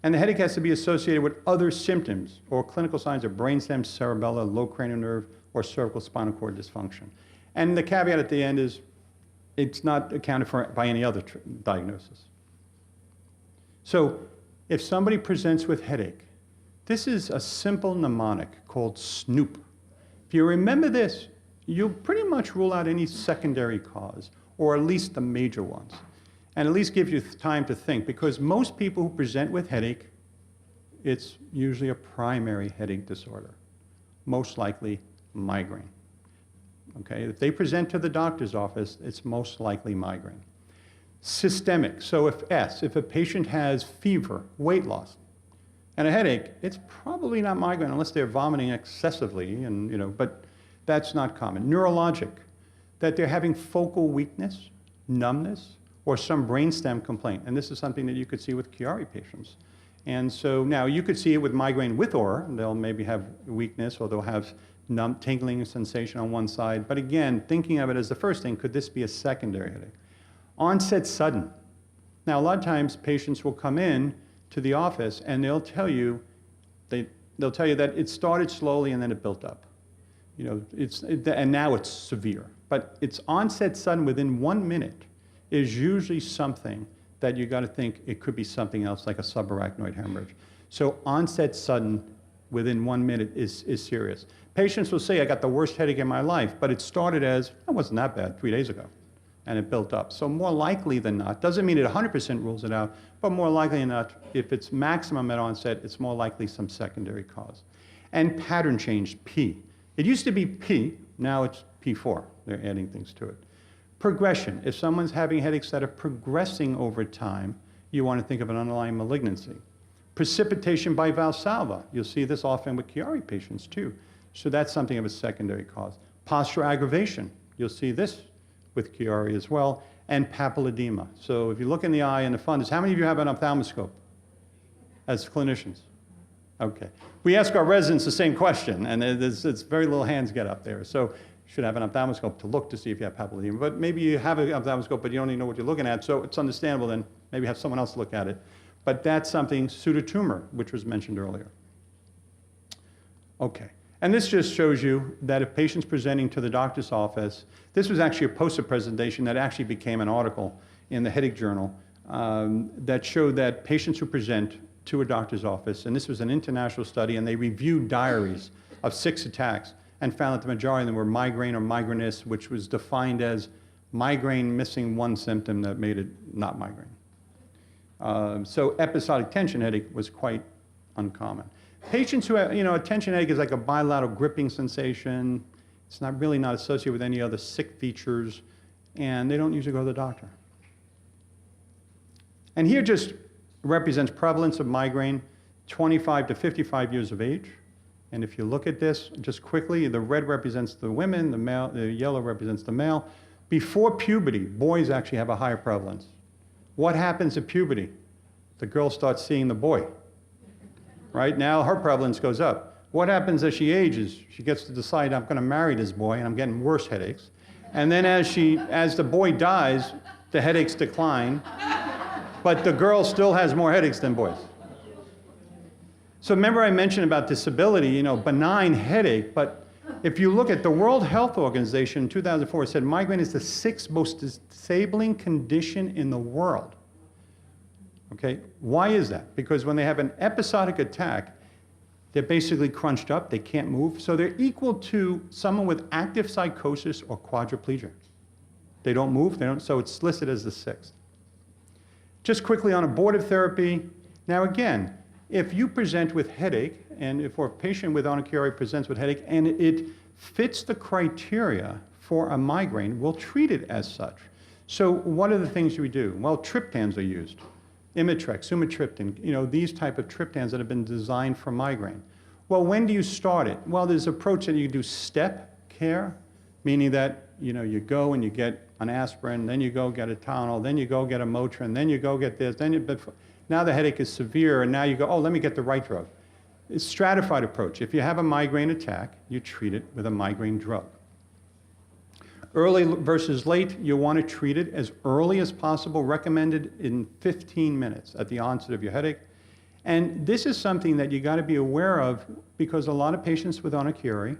And the headache has to be associated with other symptoms or clinical signs of brainstem, cerebellar, low cranial nerve, or cervical spinal cord dysfunction. And the caveat at the end is it's not accounted for by any other diagnosis. So if somebody presents with headache, this is a simple mnemonic called SNOOP. If you remember this, you'll pretty much rule out any secondary cause, or at least the major ones, and at least give you time to think, because most people who present with headache, it's usually a primary headache disorder, most likely migraine. Okay, if they present to the doctor's office, it's most likely migraine. Systemic, so if a patient has fever, weight loss, and a headache, it's probably not migraine unless they're vomiting excessively, and but that's not common. Neurologic, that they're having focal weakness, numbness, or some brainstem complaint, and this is something that you could see with Chiari patients. And so now you could see it with migraine with aura. They'll maybe have weakness, or they'll have tingling sensation on one side. But again, thinking of it as the first thing, could this be a secondary headache? Onset sudden. Now, a lot of times patients will come in to the office and they'll tell you that it started slowly and then it built up. And now it's severe. But it's onset sudden within 1 minute is usually something that you got to think it could be something else, like a subarachnoid hemorrhage. So onset sudden within 1 minute is serious. Patients will say, I got the worst headache in my life, but it started as, it wasn't that bad 3 days ago, and it built up. So more likely than not, doesn't mean it 100% rules it out, but more likely than not, if it's maximum at onset, it's more likely some secondary cause. And pattern change, P. It used to be P, now it's P4. They're adding things to it. Progression, if someone's having headaches that are progressing over time, you want to think of an underlying malignancy. Precipitation by Valsalva, you'll see this often with Chiari patients too. So that's something of a secondary cause. Postural aggravation, you'll see this with Chiari as well, and papilledema. So if you look in the eye in the fundus, how many of you have an ophthalmoscope as clinicians? Okay. We ask our residents the same question, and it's very little hands get up there. So you should have an ophthalmoscope to look to see if you have papilledema. But maybe you have an ophthalmoscope, but you don't even know what you're looking at, so it's understandable then maybe have someone else look at it. But that's something, pseudotumor, which was mentioned earlier. Okay. And this just shows you that if patients presenting to the doctor's office, this was actually a poster presentation that actually became an article in the Headache Journal that showed that patients who present to a doctor's office, and this was an international study, and they reviewed diaries of 6 attacks and found that the majority of them were migraine or migrainous, which was defined as migraine missing one symptom that made it not migraine. So episodic tension headache was quite uncommon. Patients who have, a tension headache is like a bilateral gripping sensation. It's really not associated with any other sick features, and they don't usually go to the doctor. And here just represents prevalence of migraine, 25 to 55 years of age. And if you look at this, just quickly, the red represents the women, the yellow represents the male. Before puberty, boys actually have a higher prevalence. What happens at puberty? The girl starts seeing the boy. Right now, her prevalence goes up. What happens as she ages? She gets to decide, I'm going to marry this boy, and I'm getting worse headaches. And then as the boy dies, the headaches decline, but the girl still has more headaches than boys. So remember I mentioned about disability, benign headache, but if you look at the World Health Organization in 2004, said migraine is the 6th most disabling condition in the world. Okay, why is that? Because when they have an episodic attack, they're basically crunched up, they can't move, so they're equal to someone with active psychosis or quadriplegia. They don't move, so it's listed as the 6th. Just quickly on abortive therapy, now again, if you present with headache, and if a patient with Chiari presents with headache, and it fits the criteria for a migraine, we'll treat it as such. So what are the things we do? Well, triptans are used. Imitrex, sumatriptan, these type of triptans that have been designed for migraine. Well, when do you start it? Well, there's an approach that you do step care, meaning that, you go and you get an aspirin, then you go get a Tylenol, then you go get a Motrin, then you go get this, now the headache is severe, and now you go, oh, let me get the right drug. It's stratified approach. If you have a migraine attack, you treat it with a migraine drug. Early versus late, you want to treat it as early as possible, recommended in 15 minutes at the onset of your headache. And this is something that you got to be aware of because a lot of patients with Chiari,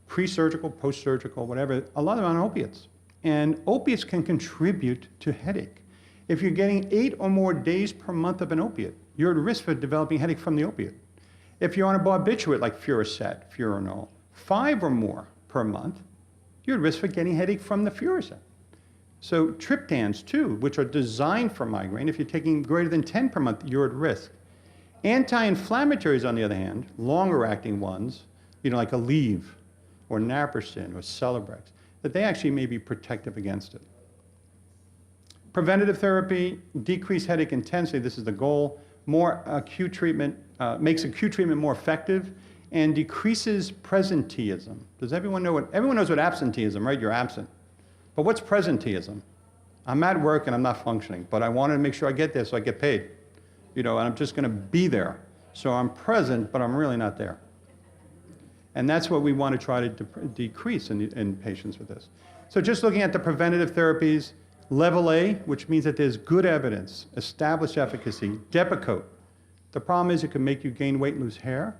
pre-surgical, post-surgical, whatever, a lot of them are on opiates. And opiates can contribute to headache. If you're getting 8 or more days per month of an opiate, you're at risk for developing headache from the opiate. If you're on a barbiturate like Furoset, Furanol, 5 or more per month, you're at risk for getting headache from the Furoset. So triptans too, which are designed for migraine, if you're taking greater than 10 per month, you're at risk. Anti-inflammatories, on the other hand, longer acting ones, like Aleve or Naproxen or Celebrex, that they actually may be protective against it. Preventative therapy, decrease headache intensity, this is the goal. More acute treatment, makes acute treatment more effective and decreases presenteeism. Does everyone know everyone knows what absenteeism, right? You're absent. But what's presenteeism? I'm at work and I'm not functioning, but I want to make sure I get there so I get paid. And I'm just going to be there. So I'm present, but I'm really not there. And that's what we want to try to decrease in patients with this. So just looking at the preventative therapies, level A, which means that there's good evidence, established efficacy, Depakote. The problem is it can make you gain weight and lose hair,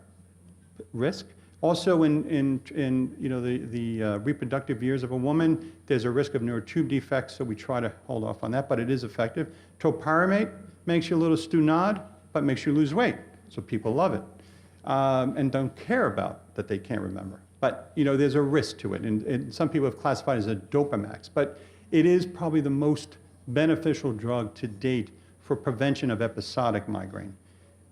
risk. Also in the reproductive years of a woman, there's a risk of neurotube defects, so we try to hold off on that, but it is effective. Topiramate makes you a little stu-nod, but makes you lose weight, so people love it. And don't care about that they can't remember. But there's a risk to it, and some people have classified it as a Dopamax, but it is probably the most beneficial drug to date for prevention of episodic migraine.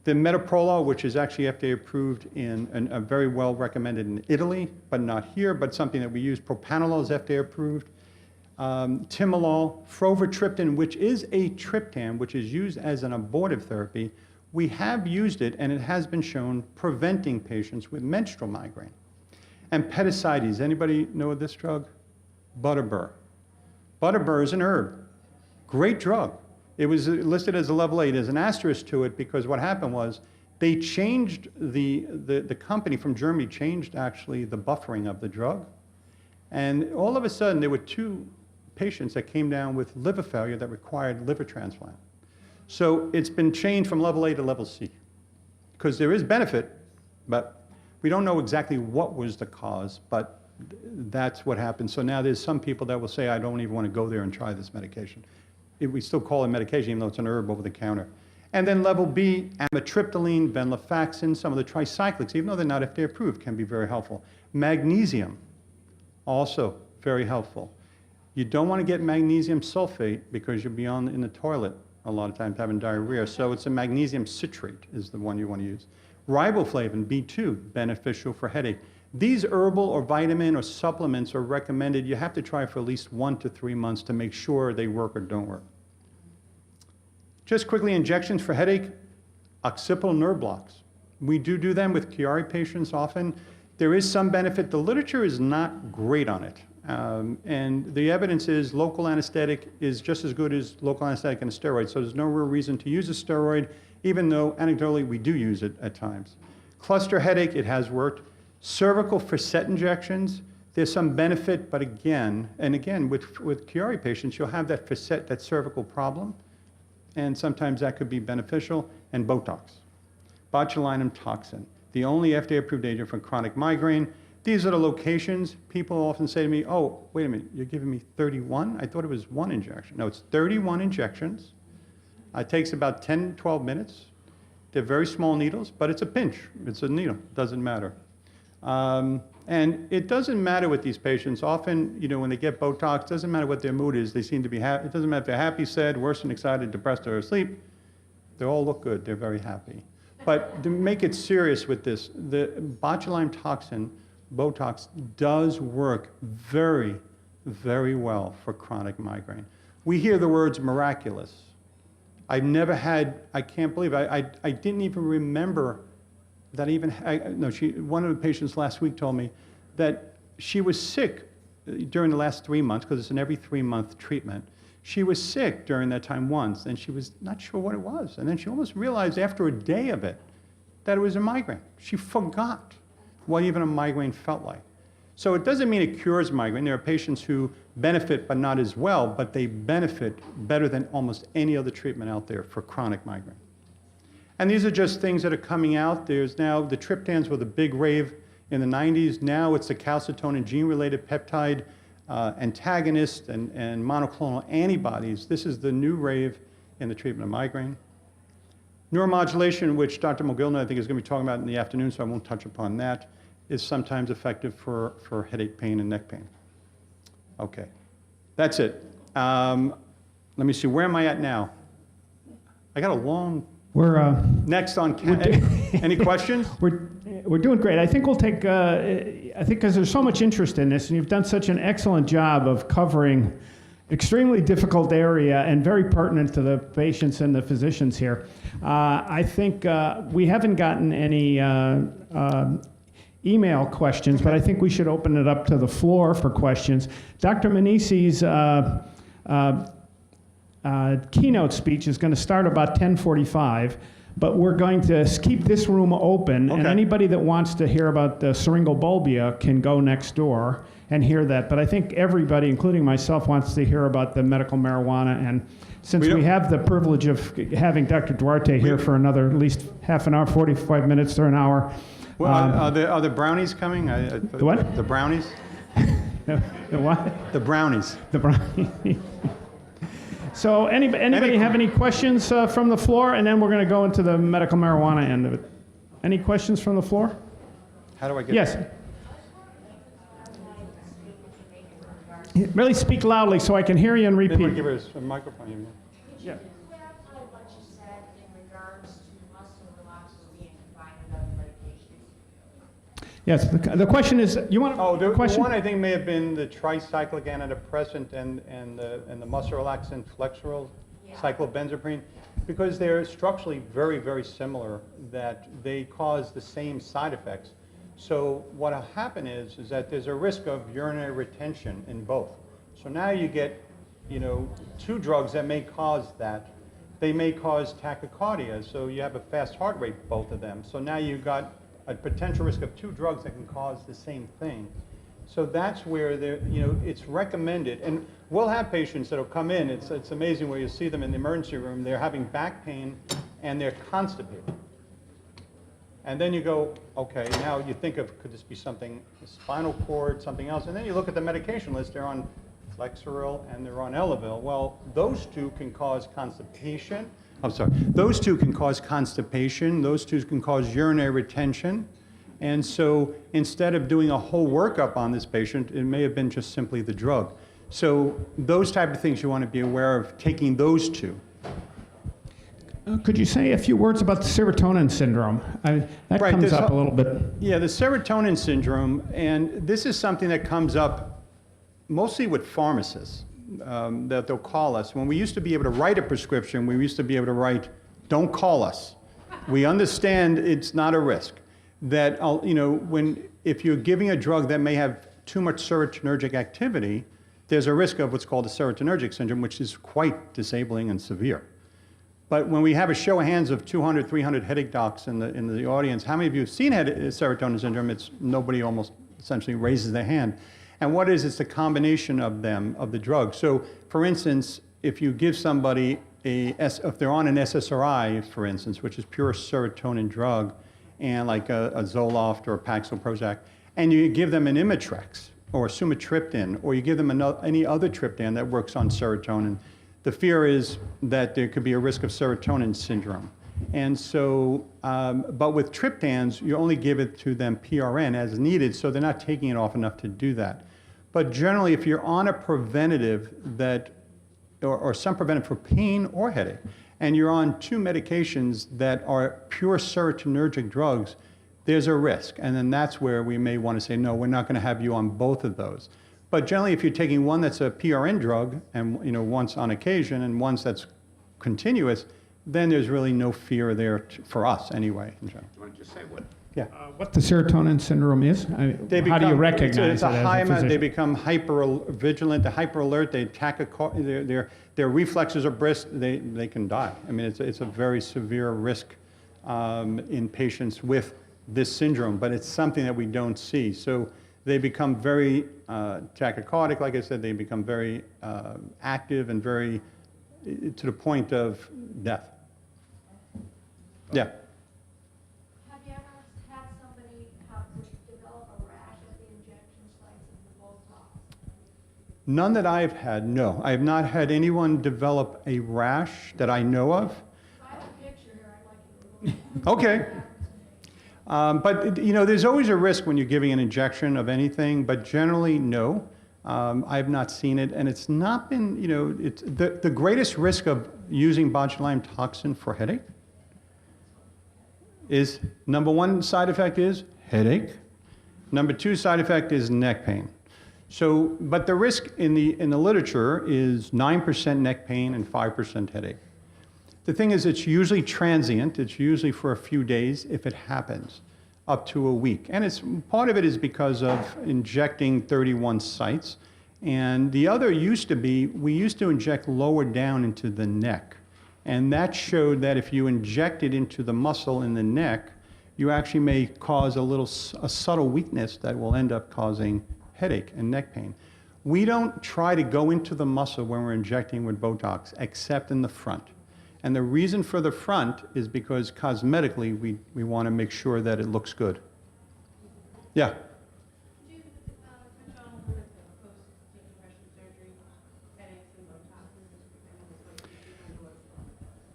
The metoprolol, which is actually FDA approved and very well recommended in Italy, but not here, but something that we use. Propanolol is FDA approved. Timolol, frovatriptan, which is a triptan, which is used as an abortive therapy. We have used it, and it has been shown preventing patients with menstrual migraine. And pedicides, anybody know of this drug? Butterbur. Butterbur is an herb. Great drug. It was listed as a level 8. There's an asterisk to it because what happened was they changed, the company from Germany changed actually the buffering of the drug. And all of a sudden there were 2 patients that came down with liver failure that required liver transplant. So it's been changed from level A to level C because there is benefit, but we don't know exactly what was the cause, but that's what happened. So now there's some people that will say, I don't even want to go there and try this medication. We still call it medication, even though it's an herb over the counter. And then level B, amitriptyline, venlafaxine, some of the tricyclics, even though they're not FDA approved, can be very helpful. Magnesium, also very helpful. You don't want to get magnesium sulfate because you'll be in the toilet a lot of times having diarrhea. So it's a magnesium citrate is the one you want to use. Riboflavin, B2, beneficial for headache. These herbal or vitamin or supplements are recommended. You have to try for at least 1 to 3 months to make sure they work or don't work. Just quickly, injections for headache, occipital nerve blocks. We do them with Chiari patients often. There is some benefit. The literature is not great on it. And the evidence is local anesthetic is just as good as local anesthetic and a steroid. So there's no real reason to use a steroid, even though anecdotally we do use it at times. Cluster headache, it has worked. Cervical facet injections, there's some benefit, but again, and again, with Chiari patients, you'll have that facet, that cervical problem, and sometimes that could be beneficial, and Botox. Botulinum toxin, the only FDA-approved agent for chronic migraine. These are the locations. People often say to me, oh, wait a minute, you're giving me 31? I thought it was 1 injection. No, it's 31 injections. It takes about 10, 12 minutes. They're very small needles, but it's a pinch. It's a needle, doesn't matter. And it doesn't matter with these patients. Often, when they get Botox, it doesn't matter what their mood is. They seem to be happy. It doesn't matter if they're happy, sad, worse than excited, depressed, or asleep. They all look good. They're very happy. But to make it serious with this, the botulinum toxin, Botox, does work very, very well for chronic migraine. We hear the words miraculous. I've never had, I can't believe, I didn't even remember that one of the patients last week told me that she was sick during the last 3 months, because it's an every 3-month treatment. She was sick during that time once, and she was not sure what it was. And then she almost realized after a day of it that it was a migraine. She forgot what even a migraine felt like. So it doesn't mean it cures migraine. There are patients who benefit but not as well, but they benefit better than almost any other treatment out there for chronic migraine. And these are just things that are coming out. There's now, the triptans were the big rave in the 90s. Now it's the calcitonin gene-related peptide antagonist and monoclonal antibodies. This is the new rave in the treatment of migraine. Neuromodulation, which Dr. Mogilna, I think, is going to be talking about in the afternoon, so I won't touch upon that, is sometimes effective for headache pain and neck pain. Okay, that's it. Let me see, where am I at now? I got a long... We're next on... Any questions? We're doing great. I think we'll take, I think because there's so much interest in this, and you've done such an excellent job of covering extremely difficult area and very pertinent to the patients and the physicians here. I think we haven't gotten any email questions, but I think we should open it up to the floor for questions. Dr. Manisi's keynote speech is going to start about 10:45, but we're going to keep this room open, and anybody that wants to hear about the syringomyelia can go next door and hear that. But I think everybody, including myself, wants to hear about the medical marijuana, and since we have the privilege of having Dr. Duarte here for another at least half an hour, 45 minutes or an hour. Well, are the brownies coming? The what? The brownies? The what? The brownies. The brownies. So anybody have any questions from the floor? And then we're going to go into the medical marijuana end of it. Any questions from the floor? How do I get Yes. Really speak loudly so I can hear you and repeat. Give her a microphone. Yeah. What you said in regards to muscle relaxers being combined with other medications? Yes. The question is, you want The question? one I think may have been the tricyclic antidepressant and the muscle relaxant flexural cyclobenzaprine, because they're structurally very, very similar, that they cause the same side effects. So what will happen is that there's a risk of urinary retention in both. So now you get, 2 drugs that may cause that. They may cause tachycardia, so you have a fast heart rate, both of them. So now you've got a potential risk of 2 drugs that can cause the same thing. So that's where it's recommended. And we'll have patients that'll come in. It's amazing where you see them in the emergency room. They're having back pain and they're constipated. And then you go, okay, now you think of, could this be something, spinal cord, something else? And then you look at the medication list. They're on Flexeril and they're on Elavil. Well, those 2 can cause constipation. Those 2 can cause constipation. Those 2 can cause urinary retention. And so instead of doing a whole workup on this patient, it may have been just simply the drug. So those type of things you want to be aware of, taking those 2. Could you say a few words about the serotonin syndrome? That comes up a little bit. Yeah, the serotonin syndrome, and this is something that comes up mostly with pharmacists, that they'll call us. When we used to be able to write a prescription, we used to be able to write, don't call us. We understand it's not a risk. That, if you're giving a drug that may have too much serotonergic activity, there's a risk of what's called a serotonergic syndrome, which is quite disabling and severe. But when we have a show of hands of 200, 300 headache docs in the audience, how many of you have seen serotonin syndrome? It's nobody almost essentially raises their hand. And what is, it's a combination of them, of the drugs. So for instance, if you give somebody if they're on an SSRI, for instance, which is pure serotonin drug, and like a Zoloft or a Paxil Prozac, and you give them an Imitrex or sumatriptan, or you give them any other triptan that works on serotonin, the fear is that there could be a risk of serotonin syndrome. And so, but with triptans, you only give it to them PRN as needed, so they're not taking it off enough to do that. But generally, if you're on a preventative that, or some preventive for pain or headache, and you're on 2 medications that are pure serotonergic drugs, there's a risk. And then that's where we may want to say, no, we're not going to have you on both of those. But generally, if you're taking one that's a PRN drug, and once on occasion, and once that's continuous, then there's really no fear there for us anyway. In general. Do you want to just say what? Yeah. What the serotonin syndrome is? How do you recognize it's a it as high a amount. They physician? become hyper vigilant, they're hyper alert, their reflexes are brisk, they can die. I mean, it's a very severe risk in patients with this syndrome, but it's something that we don't see. So they become very tachycardic, like I said, they become very active and very, to the point of death. Yeah. Have you ever had somebody have to develop a rash at the injection sites of the Botox? None that I've had, no. I have not had anyone develop a rash that I know of. I have a picture here, I'd like you to look. Okay. But there's always a risk when you're giving an injection of anything, but generally, no. I've not seen it, and it's not been, it's the greatest risk of using botulinum toxin for headache is, number 1 side effect is headache. Number 2 side effect is neck pain. So, but the risk in the literature is 9% neck pain and 5% headache. The thing is, it's usually transient. It's usually for a few days if it happens, up to a week. And part of it is because of injecting 31 sites. And the other used to be, we used to inject lower down into the neck. And that showed that if you inject it into the muscle in the neck, you actually may cause a subtle weakness that will end up causing headache and neck pain. We don't try to go into the muscle when we're injecting with Botox, except in the front. And the reason for the front is because cosmetically, we want to make sure that it looks good. Yeah? Could you touch on a little bit the post-decompression surgery, headaches and Botox?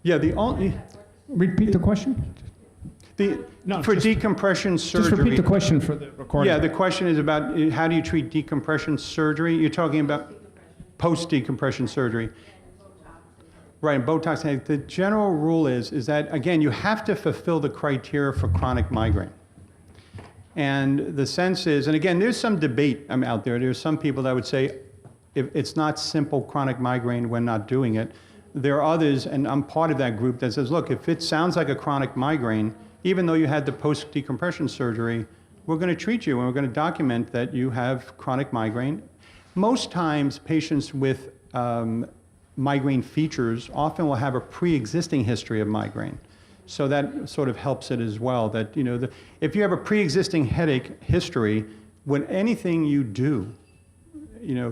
Yeah, the only, Repeat the question? No, for just- decompression surgery. Just repeat the question for the recording. Yeah, the question is about how do you treat decompression surgery? You're talking about post-decompression surgery. Right, and Botox, the general rule is that, again, you have to fulfill the criteria for chronic migraine. And the sense is, and again, there's some debate out there. There's some people that would say, if it's not simple chronic migraine, we're not doing it. There are others, and I'm part of that group, that says, look, if it sounds like a chronic migraine, even though you had the post-decompression surgery, we're going to treat you, and we're going to document that you have chronic migraine. Most times, patients with migraine features often will have a pre-existing history of migraine. So that sort of helps it as well, that if you have a pre-existing headache history, when anything you do,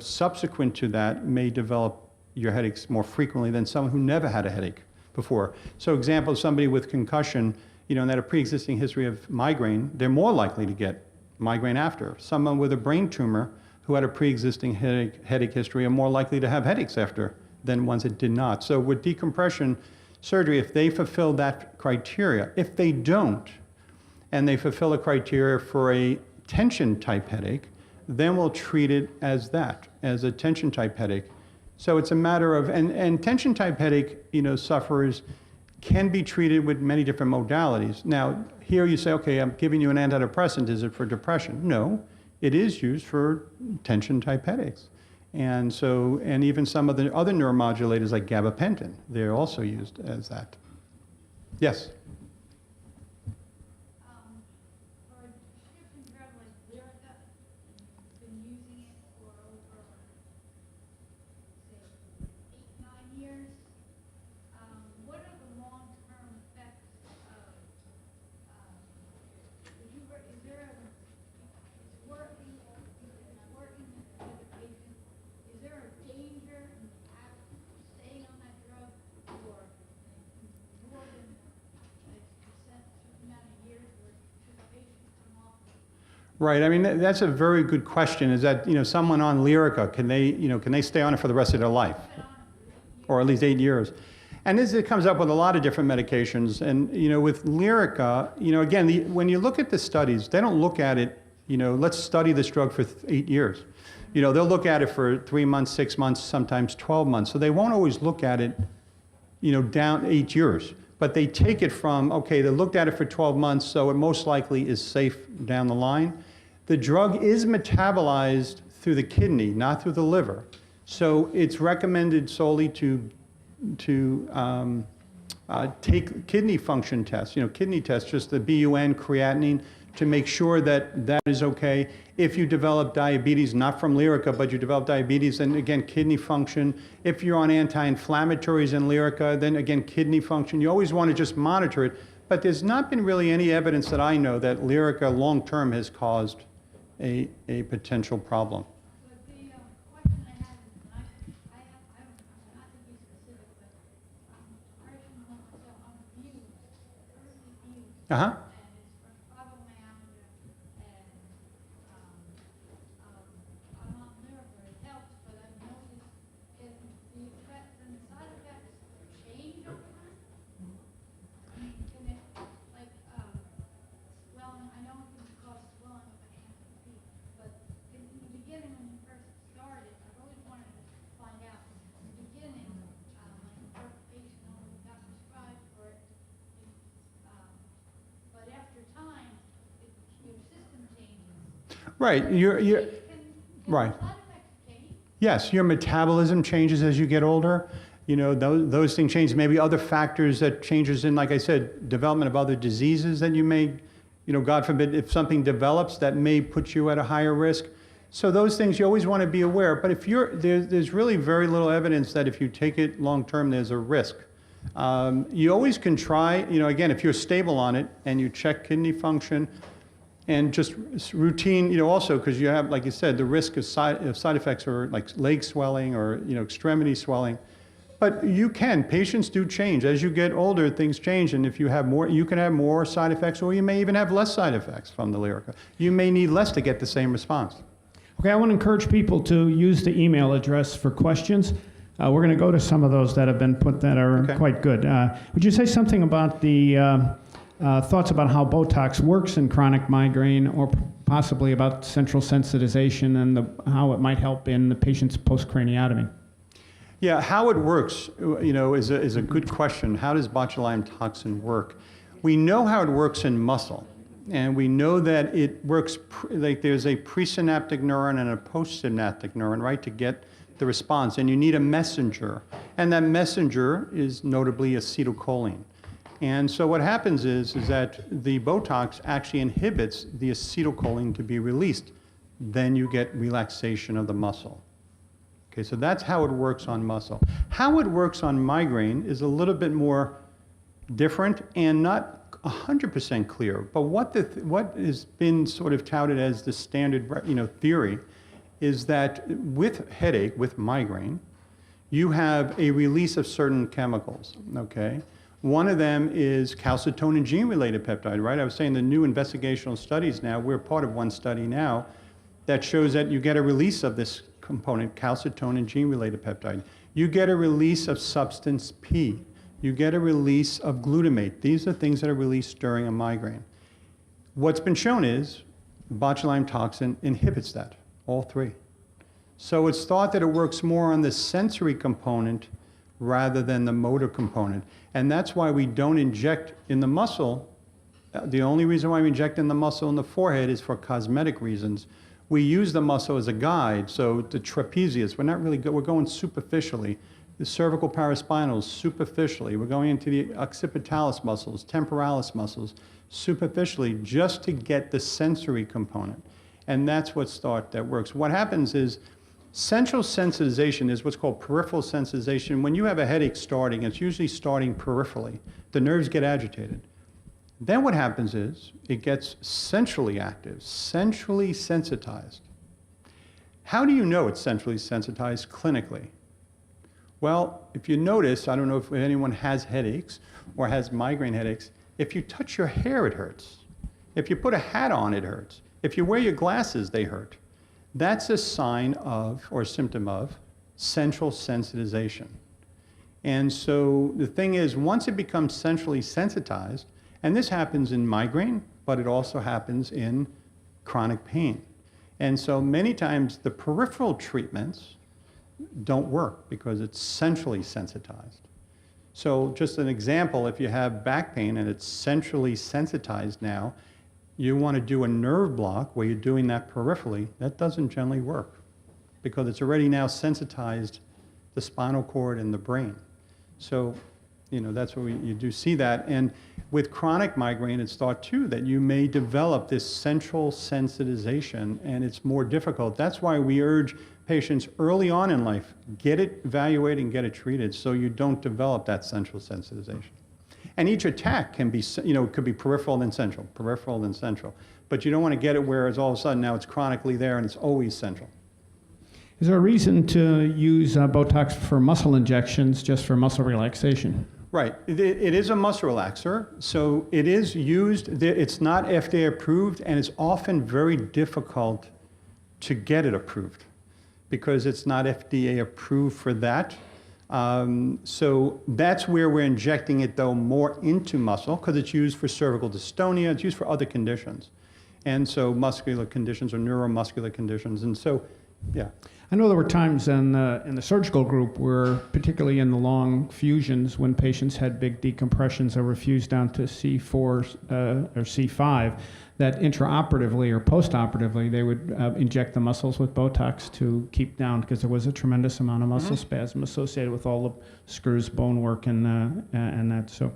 subsequent to that may develop your headaches more frequently than someone who never had a headache before. So example, somebody with concussion, and had a pre-existing history of migraine, they're more likely to get migraine after. Someone with a brain tumor who had a pre-existing headache history are more likely to have headaches after than ones that did not. So with decompression surgery, if they fulfill that criteria, if they don't, and they fulfill a criteria for a tension type headache, then we'll treat it as that, as a tension type headache. So it's a matter of, and tension type headache, sufferers can be treated with many different modalities. Now, here you say, okay, I'm giving you an antidepressant, is it for depression? No, it is used for tension type headaches. And so, and even some of the other neuromodulators like gabapentin, they're also used as that. Yes? For shift in prevalence, Lyrica been using it for over, say, 8, 9 years. What are the Right. I mean, that's a very good question. Is that, someone on Lyrica, can they stay on it for the rest of their life? Or at least 8 years? And this, it comes up with a lot of different medications. And, with Lyrica, again, when you look at the studies, they don't look at it, let's study this drug for 8 years. They'll look at it for 3 months, 6 months, sometimes 12 months. So they won't always look at it, down 8 years. But they take it from, okay, they looked at it for 12 months, so it most likely is safe down the line. The drug is metabolized through the kidney, not through the liver. So it's recommended solely to take kidney function tests, kidney tests, just the BUN, creatinine, to make sure that that is okay. If you develop diabetes, not from Lyrica, but you develop diabetes, then again, kidney function. If you're on anti-inflammatories in Lyrica, then again, kidney function. You always want to just monitor it, but there's not been really any evidence that I know that Lyrica long-term has caused a potential problem. But the question I had is, and I'm not to be specific, but depression, I'm abused, early abused. Uh-huh. And it's from fibromyalgia, and I'm on Lyrica, it helps, but I've noticed if the effects and the side effects change over time. I mean, can it, like, swelling, I know it can cause swelling of the hands and feet, but in the beginning when you first started, I've always wanted to find out, in the beginning, like the first patient only got prescribed for it, but after time, your system changes. Right. Right. Can side effects change? Yes, your metabolism changes as you get older. Those things change. Maybe other factors that changes in, like I said, development of other diseases that you may, God forbid, if something develops that may put you at a higher risk. So those things you always want to be aware. But if there's really very little evidence that if you take it long term, there's a risk. You always can try, again, if you're stable on it and you check kidney function, and just routine, also because you have, like you said, the risk of side effects are like leg swelling or, extremity swelling. But patients do change. As you get older, things change. And if you have more, you can have more side effects, or you may even have less side effects from the Lyrica. You may need less to get the same response. Okay, I want to encourage people to use the email address for questions. We're going to go to some of those that have been put that are quite good. Would you say something about the thoughts about how Botox works in chronic migraine, or possibly about central sensitization and how it might help in the patient's post-craniotomy? Yeah, how it works, is a good question. How does botulinum toxin work? We know how it works in muscle, and we know that it works like there's a presynaptic neuron and a postsynaptic neuron, right, to get the response. And you need a messenger, and that messenger is notably acetylcholine. And so what happens is that the Botox actually inhibits the acetylcholine to be released. Then you get relaxation of the muscle. Okay, so that's how it works on muscle. How it works on migraine is a little bit more different and not 100% clear. But what has been sort of touted as the standard, theory is that with headache, with migraine, you have a release of certain chemicals, okay? One of them is calcitonin gene-related peptide, right? I was saying the new investigational studies now, we're part of one study now that shows that you get a release of this component, calcitonin gene-related peptide. You get a release of substance P. You get a release of glutamate. These are things that are released during a migraine. What's been shown is botulinum toxin inhibits that, all three. So it's thought that it works more on the sensory component rather than the motor component. And that's why we don't inject in the muscle. The only reason why we inject in the muscle in the forehead is for cosmetic reasons. We use the muscle as a guide. So the trapezius, we're going superficially. The cervical paraspinals, superficially. We're going into the occipitalis muscles, temporalis muscles, superficially, just to get the sensory component. And that's what's thought that works. What happens is central sensitization is what's called peripheral sensitization. When you have a headache starting, it's usually starting peripherally. The nerves get agitated. Then what happens is it gets centrally active, centrally sensitized. How do you know it's centrally sensitized clinically? Well, if you notice, I don't know if anyone has headaches or has migraine headaches, if you touch your hair, it hurts. If you put a hat on, it hurts. If you wear your glasses, they hurt. That's a sign of, or symptom of, central sensitization. And so the thing is, once it becomes centrally sensitized, and this happens in migraine, but it also happens in chronic pain. And so many times the peripheral treatments don't work because it's centrally sensitized. So just an example, if you have back pain and it's centrally sensitized now, you want to do a nerve block where you're doing that peripherally, that doesn't generally work because it's already now sensitized the spinal cord and the brain. So, that's where you do see that. And with chronic migraine, it's thought too that you may develop this central sensitization and it's more difficult. That's why we urge patients early on in life, get it evaluated and get it treated so you don't develop that central sensitization. And each attack can be, could be peripheral then central, peripheral then central. But you don't want to get it where it's all of a sudden now it's chronically there and it's always central. Is there a reason to use Botox for muscle injections just for muscle relaxation? Right. It is a muscle relaxer, so it is used. It's not FDA approved, and it's often very difficult to get it approved because it's not FDA approved for that. So that's where we're injecting it, though, more into muscle because it's used for cervical dystonia. It's used for other conditions, and so muscular conditions or neuromuscular conditions. And so, yeah. I know there were times in the surgical group where, particularly in the long fusions, when patients had big decompressions or were fused down to C4 or C5, that intraoperatively or postoperatively they would inject the muscles with Botox to keep down because there was a tremendous amount of muscle spasm associated with all the screws, bone work, and that. So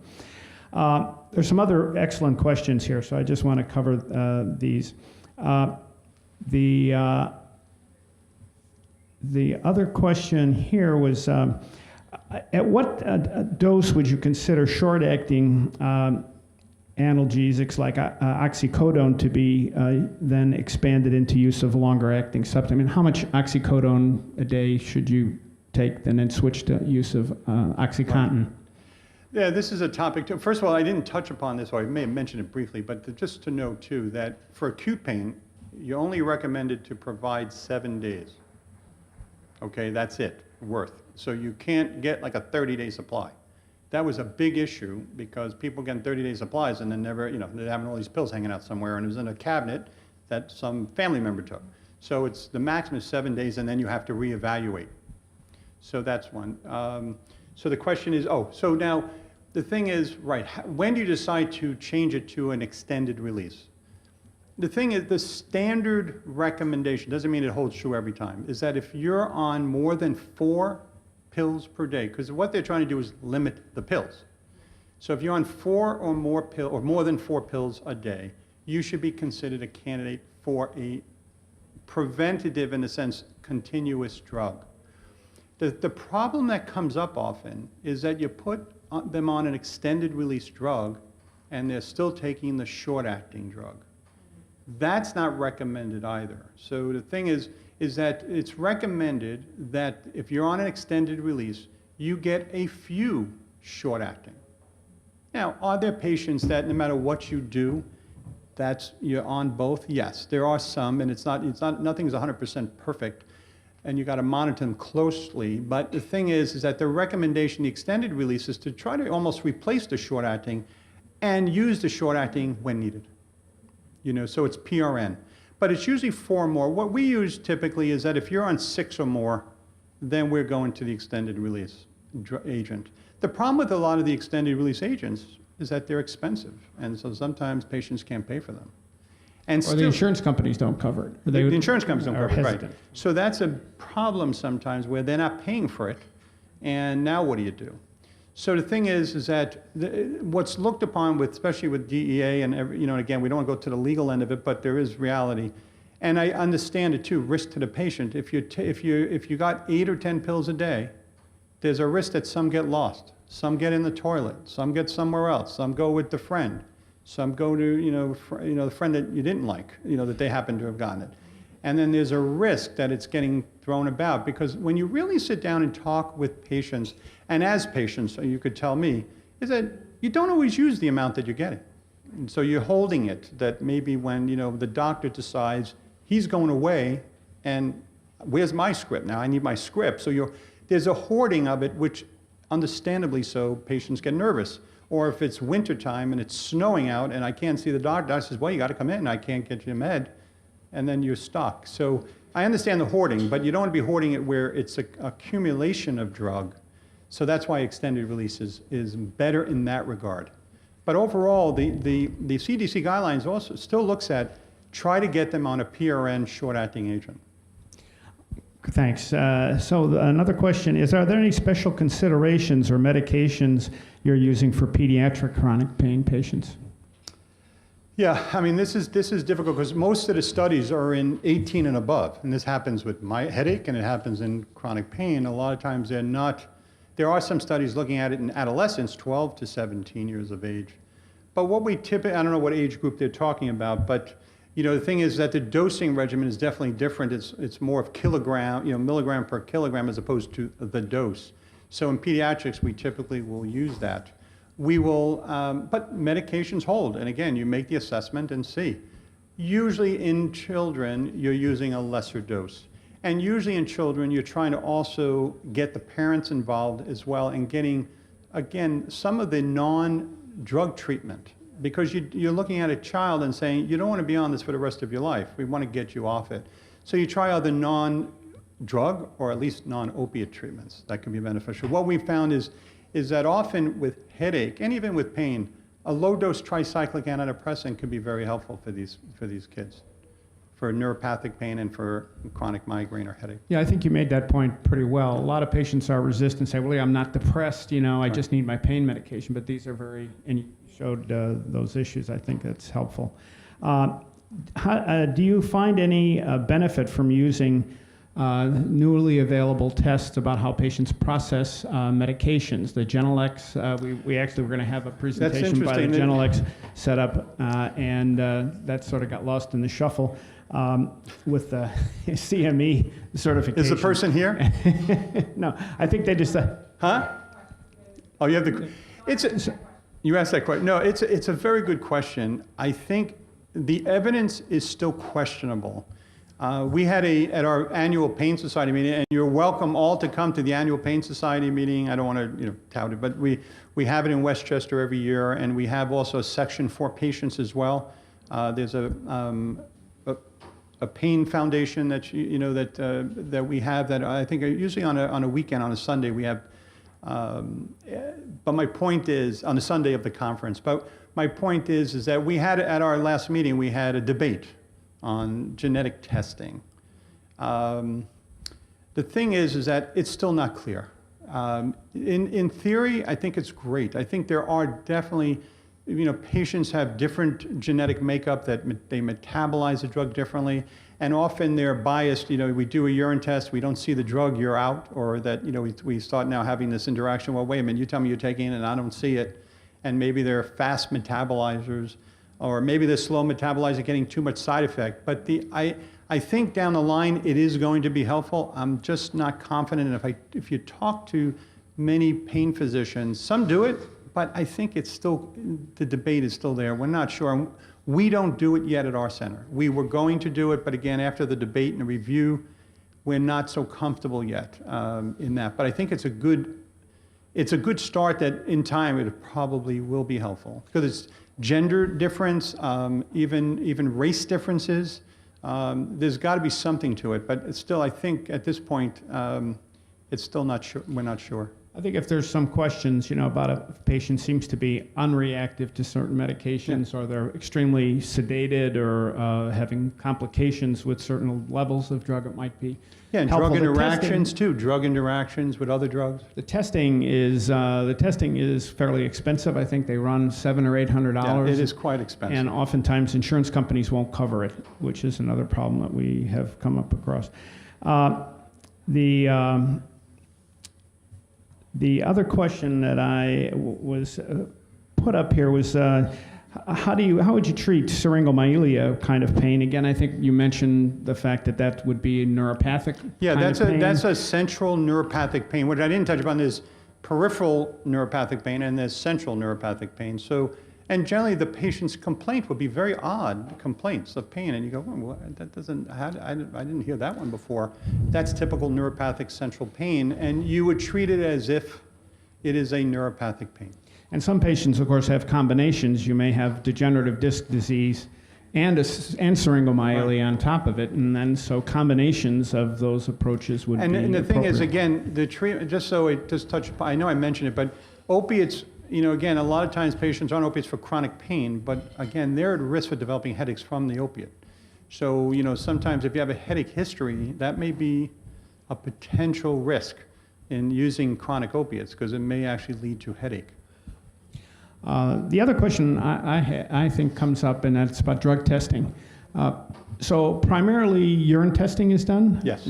there's some other excellent questions here, so I just want to cover these. The other question here was, at what dose would you consider short-acting analgesics like oxycodone to be then expanded into use of longer-acting substance? I mean, how much oxycodone a day should you take and then switch to use of OxyContin? Right. Yeah, this is a topic too. First of all, I didn't touch upon this, or I may have mentioned it briefly, but just to know too that for acute pain, you're only recommended to provide 7 days. Okay, that's it, worth. So you can't get like a 30-day supply. That was a big issue because people getting 30-day supplies and then never, they're having all these pills hanging out somewhere and it was in a cabinet that some family member took. So it's the maximum is 7 days and then you have to reevaluate. So that's one. So the question is, so now the thing is, right, when do you decide to change it to an extended release? The thing is, the standard recommendation, doesn't mean it holds true every time, is that if you're on more than 4 pills per day, because what they're trying to do is limit the pills. So if you're on 4 or more pills, or more than 4 pills a day, you should be considered a candidate for a preventative, in a sense, continuous drug. The problem that comes up often is that you put them on an extended release drug and they're still taking the short-acting drug. That's not recommended either. So the thing is that it's recommended that if you're on an extended release, you get a few short-acting. Now, are there patients that no matter what you do, you're on both? Yes, there are some, and nothing's 100% perfect, and you got to monitor them closely. But the thing is that the recommendation, the extended release, is to try to almost replace the short-acting and use the short-acting when needed. So it's PRN. But it's usually 4 or more. What we use typically is that if you're on 6 or more, then we're going to the extended release agent. The problem with a lot of the extended release agents is that they're expensive. And so sometimes patients can't pay for them. And Or the insurance companies don't cover it. Or the insurance companies don't cover it, right. hesitant. So that's a problem sometimes where they're not paying for it. And now what do you do? So the thing is that what's looked upon with, especially with DEA and again, we don't want to go to the legal end of it, but there is reality. And I understand it too, risk to the patient. If you got 8 or 10 pills a day, there's a risk that some get lost, some get in the toilet, some get somewhere else, some go with the friend, some go to the friend that you didn't like, that they happen to have gotten it. And then there's a risk that it's getting thrown about because when you really sit down and talk with patients, and as patients, you could tell me, is that you don't always use the amount that you're getting. And so you're holding it, that maybe when, the doctor decides he's going away, and where's my script now? I need my script. So there's a hoarding of it, which understandably so, patients get nervous. Or if it's wintertime and it's snowing out and I can't see the doctor, I says, well, you got to come in, I can't get you a med, and then you're stuck. So I understand the hoarding, but you don't want to be hoarding it where it's an accumulation of drug. So that's why extended release is better in that regard. But overall, the CDC guidelines also still looks at try to get them on a PRN short-acting agent. Thanks. So another question is, are there any special considerations or medications you're using for pediatric chronic pain patients? Yeah, I mean, this is difficult because most of the studies are in 18 and above, and this happens with my headache and it happens in chronic pain. A lot of times they're not. There are some studies looking at it in adolescents, 12 to 17 years of age. But what we typically, I don't know what age group they're talking about, but the thing is that the dosing regimen is definitely different. It's more of milligram per kilogram as opposed to the dose. So in pediatrics, we typically will use that. We will, but medications hold. And again, you make the assessment and see. Usually in children, you're using a lesser dose. And usually in children, you're trying to also get the parents involved as well and getting, again, some of the non-drug treatment. Because you're looking at a child and saying, you don't want to be on this for the rest of your life. We want to get you off it. So you try other non-drug or at least non-opiate treatments that can be beneficial. What we found is that often with headache and even with pain, a low-dose tricyclic antidepressant can be very helpful for these kids, for neuropathic pain and for chronic migraine or headache. Yeah, I think you made that point pretty well. A lot of patients are resistant, say, well, yeah, I'm not depressed, I just need my pain medication, but these are very, and you showed those issues. I think that's helpful. Do you find any benefit from using newly available tests about how patients process medications? The Genelex, we actually were going to have a presentation by the Genelex setup, and that sort of got lost in the shuffle with the CME certification. Is the person here? No, I think they just... Huh? Oh, you have you asked that question. No, it's a very good question. I think the evidence is still questionable. We had at our annual Pain Society meeting, and you're welcome all to come to the annual Pain Society meeting. I don't want to tout it, but we have it in Westchester every year, and we have also a section for patients as well. There's a pain foundation that that we have that I think usually on a weekend, on a Sunday we have. But my point is, on the Sunday of the conference, but my point is that we had, at our last meeting, we had a debate on genetic testing. The thing is that it's still not clear. In theory, I think it's great. I think there are definitely, patients have different genetic makeup, that they metabolize the drug differently, and often they're biased. We do a urine test, we don't see the drug, you're out, or that, we start now having this interaction, well, wait a minute, you tell me you're taking it and I don't see it, and maybe they're fast metabolizers, or maybe they're slow metabolizers getting too much side effect. But I think down the line it is going to be helpful. I'm just not confident. And if you talk to many pain physicians, some do it, but I think it's still, the debate is still there. We're not sure. We don't do it yet at our center. We were going to do it, but again, after the debate and the review, we're not so comfortable yet in that. But I think it's a good start that in time it probably will be helpful, because it's gender difference, even race differences. There's got to be something to it, but it's still, I think at this point, it's still not sure. We're not sure. I think if there's some questions, about a patient seems to be unreactive to certain medications, or they're extremely sedated, or having complications with certain levels of drug, it might be and helpful. Drug interactions too. Drug interactions with other drugs. The testing is fairly expensive. I think they run $700 or $800. Yeah, it is quite expensive. And oftentimes insurance companies won't cover it, which is another problem that we have come up across. The other question that I was put up here was, how would you treat syringomyelia kind of pain? Again, I think you mentioned the fact that would be neuropathic. Yeah, kind of pain. that's a central neuropathic pain. What I didn't touch upon is peripheral neuropathic pain and there's central neuropathic pain. So And generally, the patient's complaint would be very odd complaints of pain, and you go, well, that doesn't, I didn't hear that one before. That's typical neuropathic central pain, and you would treat it as if it is a neuropathic pain. And some patients, of course, have combinations. You may have degenerative disc disease and syringomyelia on top of it, and then so combinations of those approaches would be And the thing is, appropriate. again, the treatment, just so it just touched upon, I know I mentioned it, but opiates, you know, again, a lot of times patients are on opiates for chronic pain, but again, they're at risk for developing headaches from the opiate. So, you know, sometimes if you have a headache history, that may be a potential risk in using chronic opiates because it may actually lead to headache. The other question I think comes up, and that's about drug testing. So primarily urine testing is done? Yes.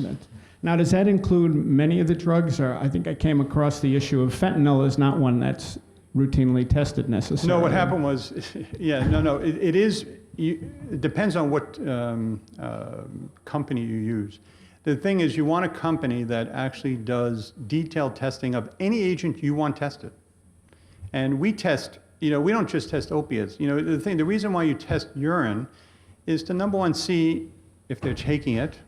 Now, does that include many of the drugs? Or I think I came across the issue of fentanyl is not one that's routinely tested necessarily. No, what happened was, it is, it depends on what company you use. The thing is, you want a company that actually does detailed testing of any agent you want tested. And we test, you know, we don't just test opiates. You know, the reason why you test urine is to, number one, see if they're taking it.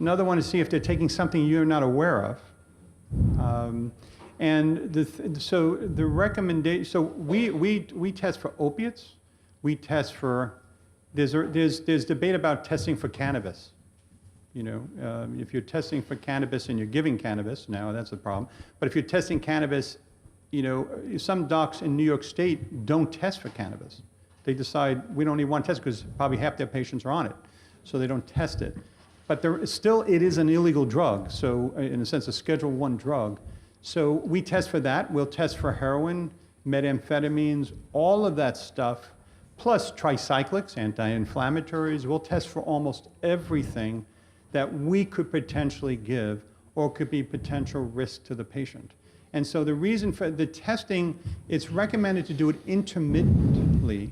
Another one is see if they're taking something you're not aware of. So the recommendation, so we test for opiates. We test for, there's debate about testing for cannabis. You know, if you're testing for cannabis and you're giving cannabis, now that's a problem. But if you're testing cannabis, you know, some docs in New York State don't test for cannabis. They decide we don't even want to test because probably half their patients are on it, so they don't test it. But still, it is an illegal drug, so in a sense, a Schedule I drug. So we test for that. We'll test for heroin, methamphetamines, all of that stuff, plus tricyclics, anti-inflammatories. We'll test for almost everything that we could potentially give or could be potential risk to the patient. And so the reason for the testing, it's recommended to do it intermittently.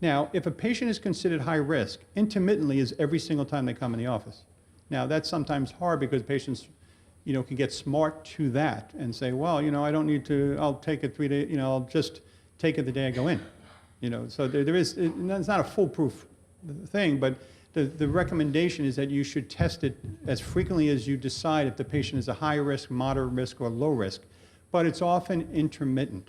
Now, if a patient is considered high risk, intermittently is every single time they come in the office. Now, that's sometimes hard because patients, you know, can get smart to that and say, well, you know, I don't need to, I'll take it 3 days, you know, I'll just take it the day I go in. You know, so there is, it's not a foolproof thing, but the recommendation is that you should test it as frequently as you decide if the patient is a high risk, moderate risk, or low risk. But it's often intermittent.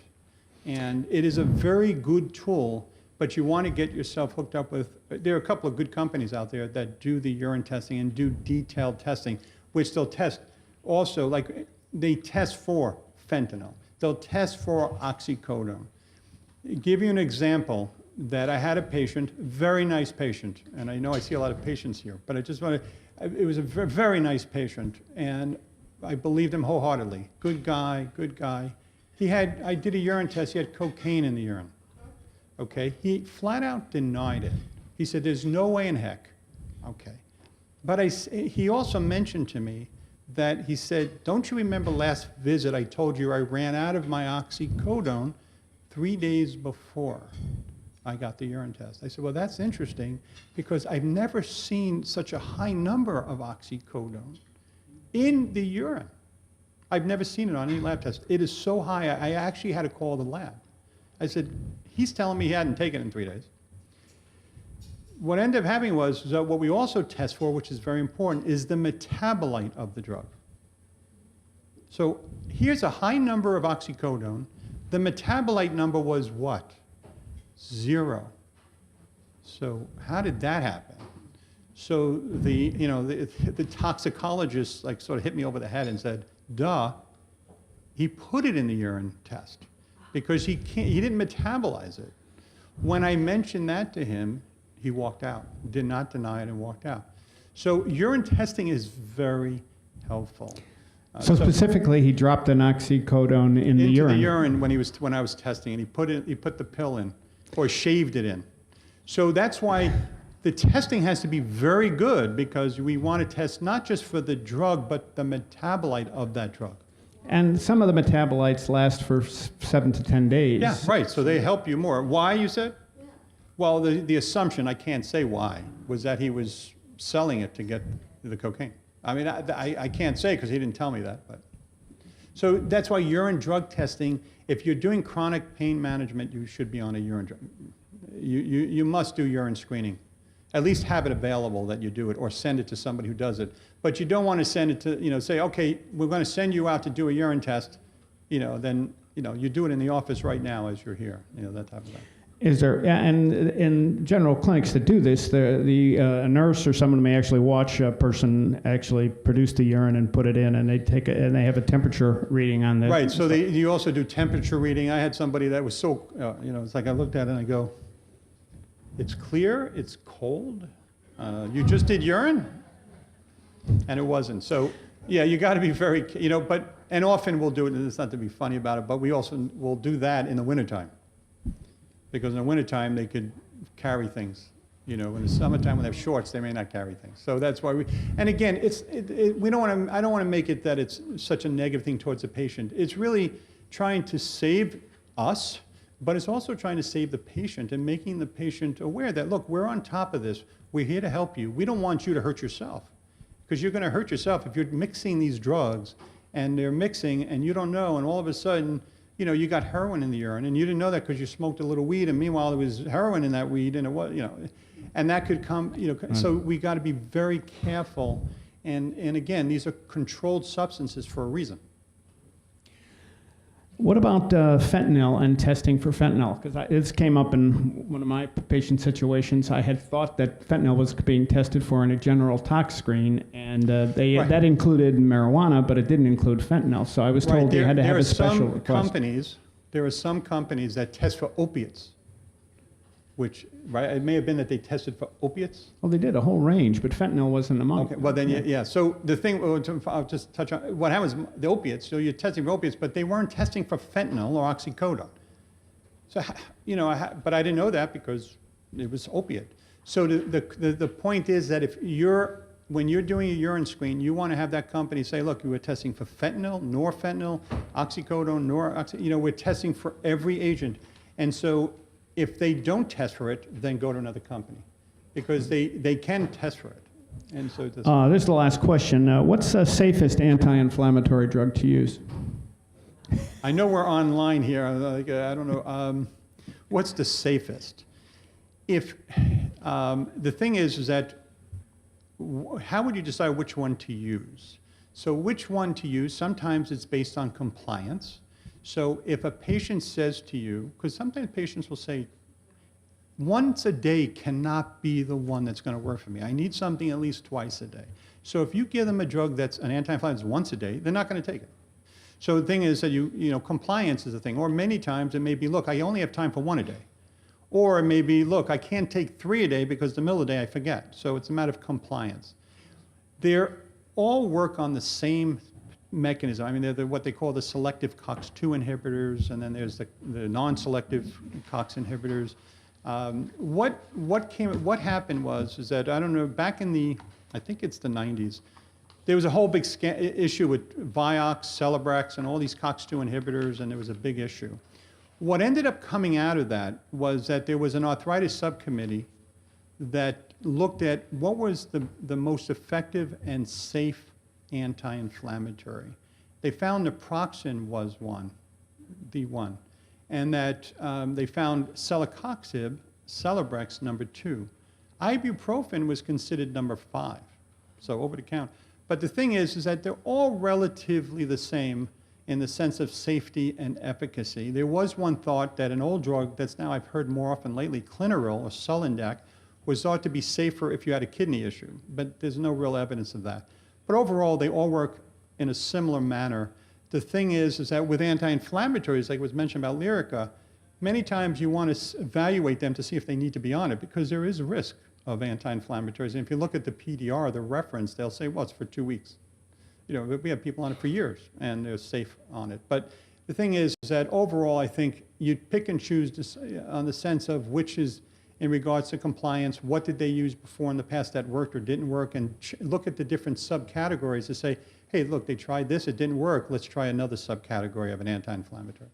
And it is a very good tool, but you want to get yourself hooked up with, there are a couple of good companies out there that do the urine testing and do detailed testing, which they'll test also, like they test for fentanyl. They'll test for oxycodone. Give you an example that I had a patient, very nice patient, and I know I see a lot of patients here, but I just want to, it was a very nice patient, and I believed him wholeheartedly. Good guy, good guy. He had, I did a urine test, he had cocaine in the urine. Okay, he flat out denied it. He said, there's no way in heck. Okay. But he also mentioned to me that he said, don't you remember last visit I told you I ran out of my oxycodone 3 days before I got the urine test? I said, well, that's interesting because I've never seen such a high number of oxycodone in the urine. I've never seen it on any lab test. It is so high, I actually had to call the lab. I said, he's telling me he hadn't taken it in 3 days. What ended up happening was that what we also test for, which is very important, is the metabolite of the drug. So here's a high number of oxycodone. The metabolite number was what? 0. So how did that happen? So the toxicologist like sort of hit me over the head and said, duh, he put it in the urine test because he didn't metabolize it. When I mentioned that to him, he walked out, did not deny it and walked out. So urine testing is very helpful. So specifically, he dropped an oxycodone in the urine. Into the urine when I was testing, and he put the pill in, or shaved it in. So that's why the testing has to be very good because we want to test not just for the drug, but the metabolite of that drug. And some of the metabolites last for 7 to 10 days. Yeah, right. So they help you more. Why, you said? Yeah. Well, the assumption, I can't say why, was that he was selling it to get the cocaine. I mean, I can't say because he didn't tell me that. But So that's why urine drug testing, if you're doing chronic pain management, you should be on a urine drug. You must do urine screening. At least have it available that you do it, or send it to somebody who does it. But you don't want to send it to, say, okay, we're going to send you out to do a urine test, then, you do it in the office right now as you're here, that type of thing. Is there, and in general clinics that do this, a nurse or someone may actually watch a person actually produce the urine and put it in, and they have a temperature reading on this. Right, so you also do temperature reading. I had somebody that was so, it's like I looked at it and I go, it's clear, it's cold, you just did urine? And it wasn't. So, yeah, you got to be very, and often we'll do it, and it's not to be funny about it, but we also will do that in the wintertime. Because in the wintertime, they could carry things. In the summertime, when they have shorts, they may not carry things. So that's why and again, I don't want to make it that it's such a negative thing towards the patient. It's really trying to save us, but it's also trying to save the patient and making the patient aware that, look, we're on top of this. We're here to help you. We don't want you to hurt yourself, because you're going to hurt yourself if you're mixing these drugs, and they're mixing, and you don't know, and all of a sudden, you got heroin in the urine, and you didn't know that because you smoked a little weed, and meanwhile there was heroin in that weed, and it was, and that could come, so we got to be very careful, and again, these are controlled substances for a reason. What about fentanyl and testing for fentanyl? Because this came up in one of my patient situations. I had thought that fentanyl was being tested for in a general tox screen, and that included marijuana, but it didn't include fentanyl. So I was told they had to have a special request. There are some companies that test for opiates, which, it may have been that they tested for opiates. Well, they did a whole range, but fentanyl wasn't among them. Okay, well then, yeah. So the thing, I'll just touch on, what happens, the opiates, so you're testing for opiates, but they weren't testing for fentanyl or oxycodone. So, but I didn't know that because it was opiate. So the point is that when you're doing a urine screen, you want to have that company say, look, we're testing for fentanyl, norfentanyl, oxycodone, we're testing for every agent. And so if they don't test for it, then go to another company, because they can test for it. And so this is the last question. What's the safest anti-inflammatory drug to use? I know we're online here. I don't know. What's the safest? If the thing is that how would you decide which one to use? So which one to use? Sometimes it's based on compliance. So if a patient says to you, because sometimes patients will say, once a day cannot be the one that's going to work for me. I need something at least twice a day. So if you give them a drug that's an anti-inflammatory once a day, they're not going to take it. So the thing is that compliance is the thing. Or many times it may be, look, I only have time for one a day. Or it may be, look, I can't take 3 a day because the middle of the day I forget. So it's a matter of compliance. They all work on the same mechanism. I mean, they're what they call the selective COX-2 inhibitors, and then there's the non-selective COX inhibitors. What happened is that, I don't know, back in I think it's the 90s, there was a whole big issue with Vioxx, Celebrex, and all these COX-2 inhibitors, and there was a big issue. What ended up coming out of that was that there was an arthritis subcommittee that looked at what was the most effective and safe anti-inflammatory. They found naproxen was the one, and that they found celecoxib, Celebrex, number 2. Ibuprofen was considered number 5, so over the counter. But the thing is that they're all relatively the same in the sense of safety and efficacy. There was one thought that an old drug that's now I've heard more often lately, Clinaril or Sulindac, was thought to be safer if you had a kidney issue, but there's no real evidence of that. But overall, they all work in a similar manner. The thing is that with anti-inflammatories, like was mentioned about Lyrica, many times you want to evaluate them to see if they need to be on it, because there is a risk of anti-inflammatories. And if you look at the PDR, the reference, they'll say, well, it's for 2 weeks. We have people on it for years, and they're safe on it. But the thing is that overall, I think you pick and choose on the sense of which is in regards to compliance, what did they use before in the past that worked or didn't work, and look at the different subcategories to say, hey, look, they tried this, it didn't work, let's try another subcategory of an anti-inflammatory.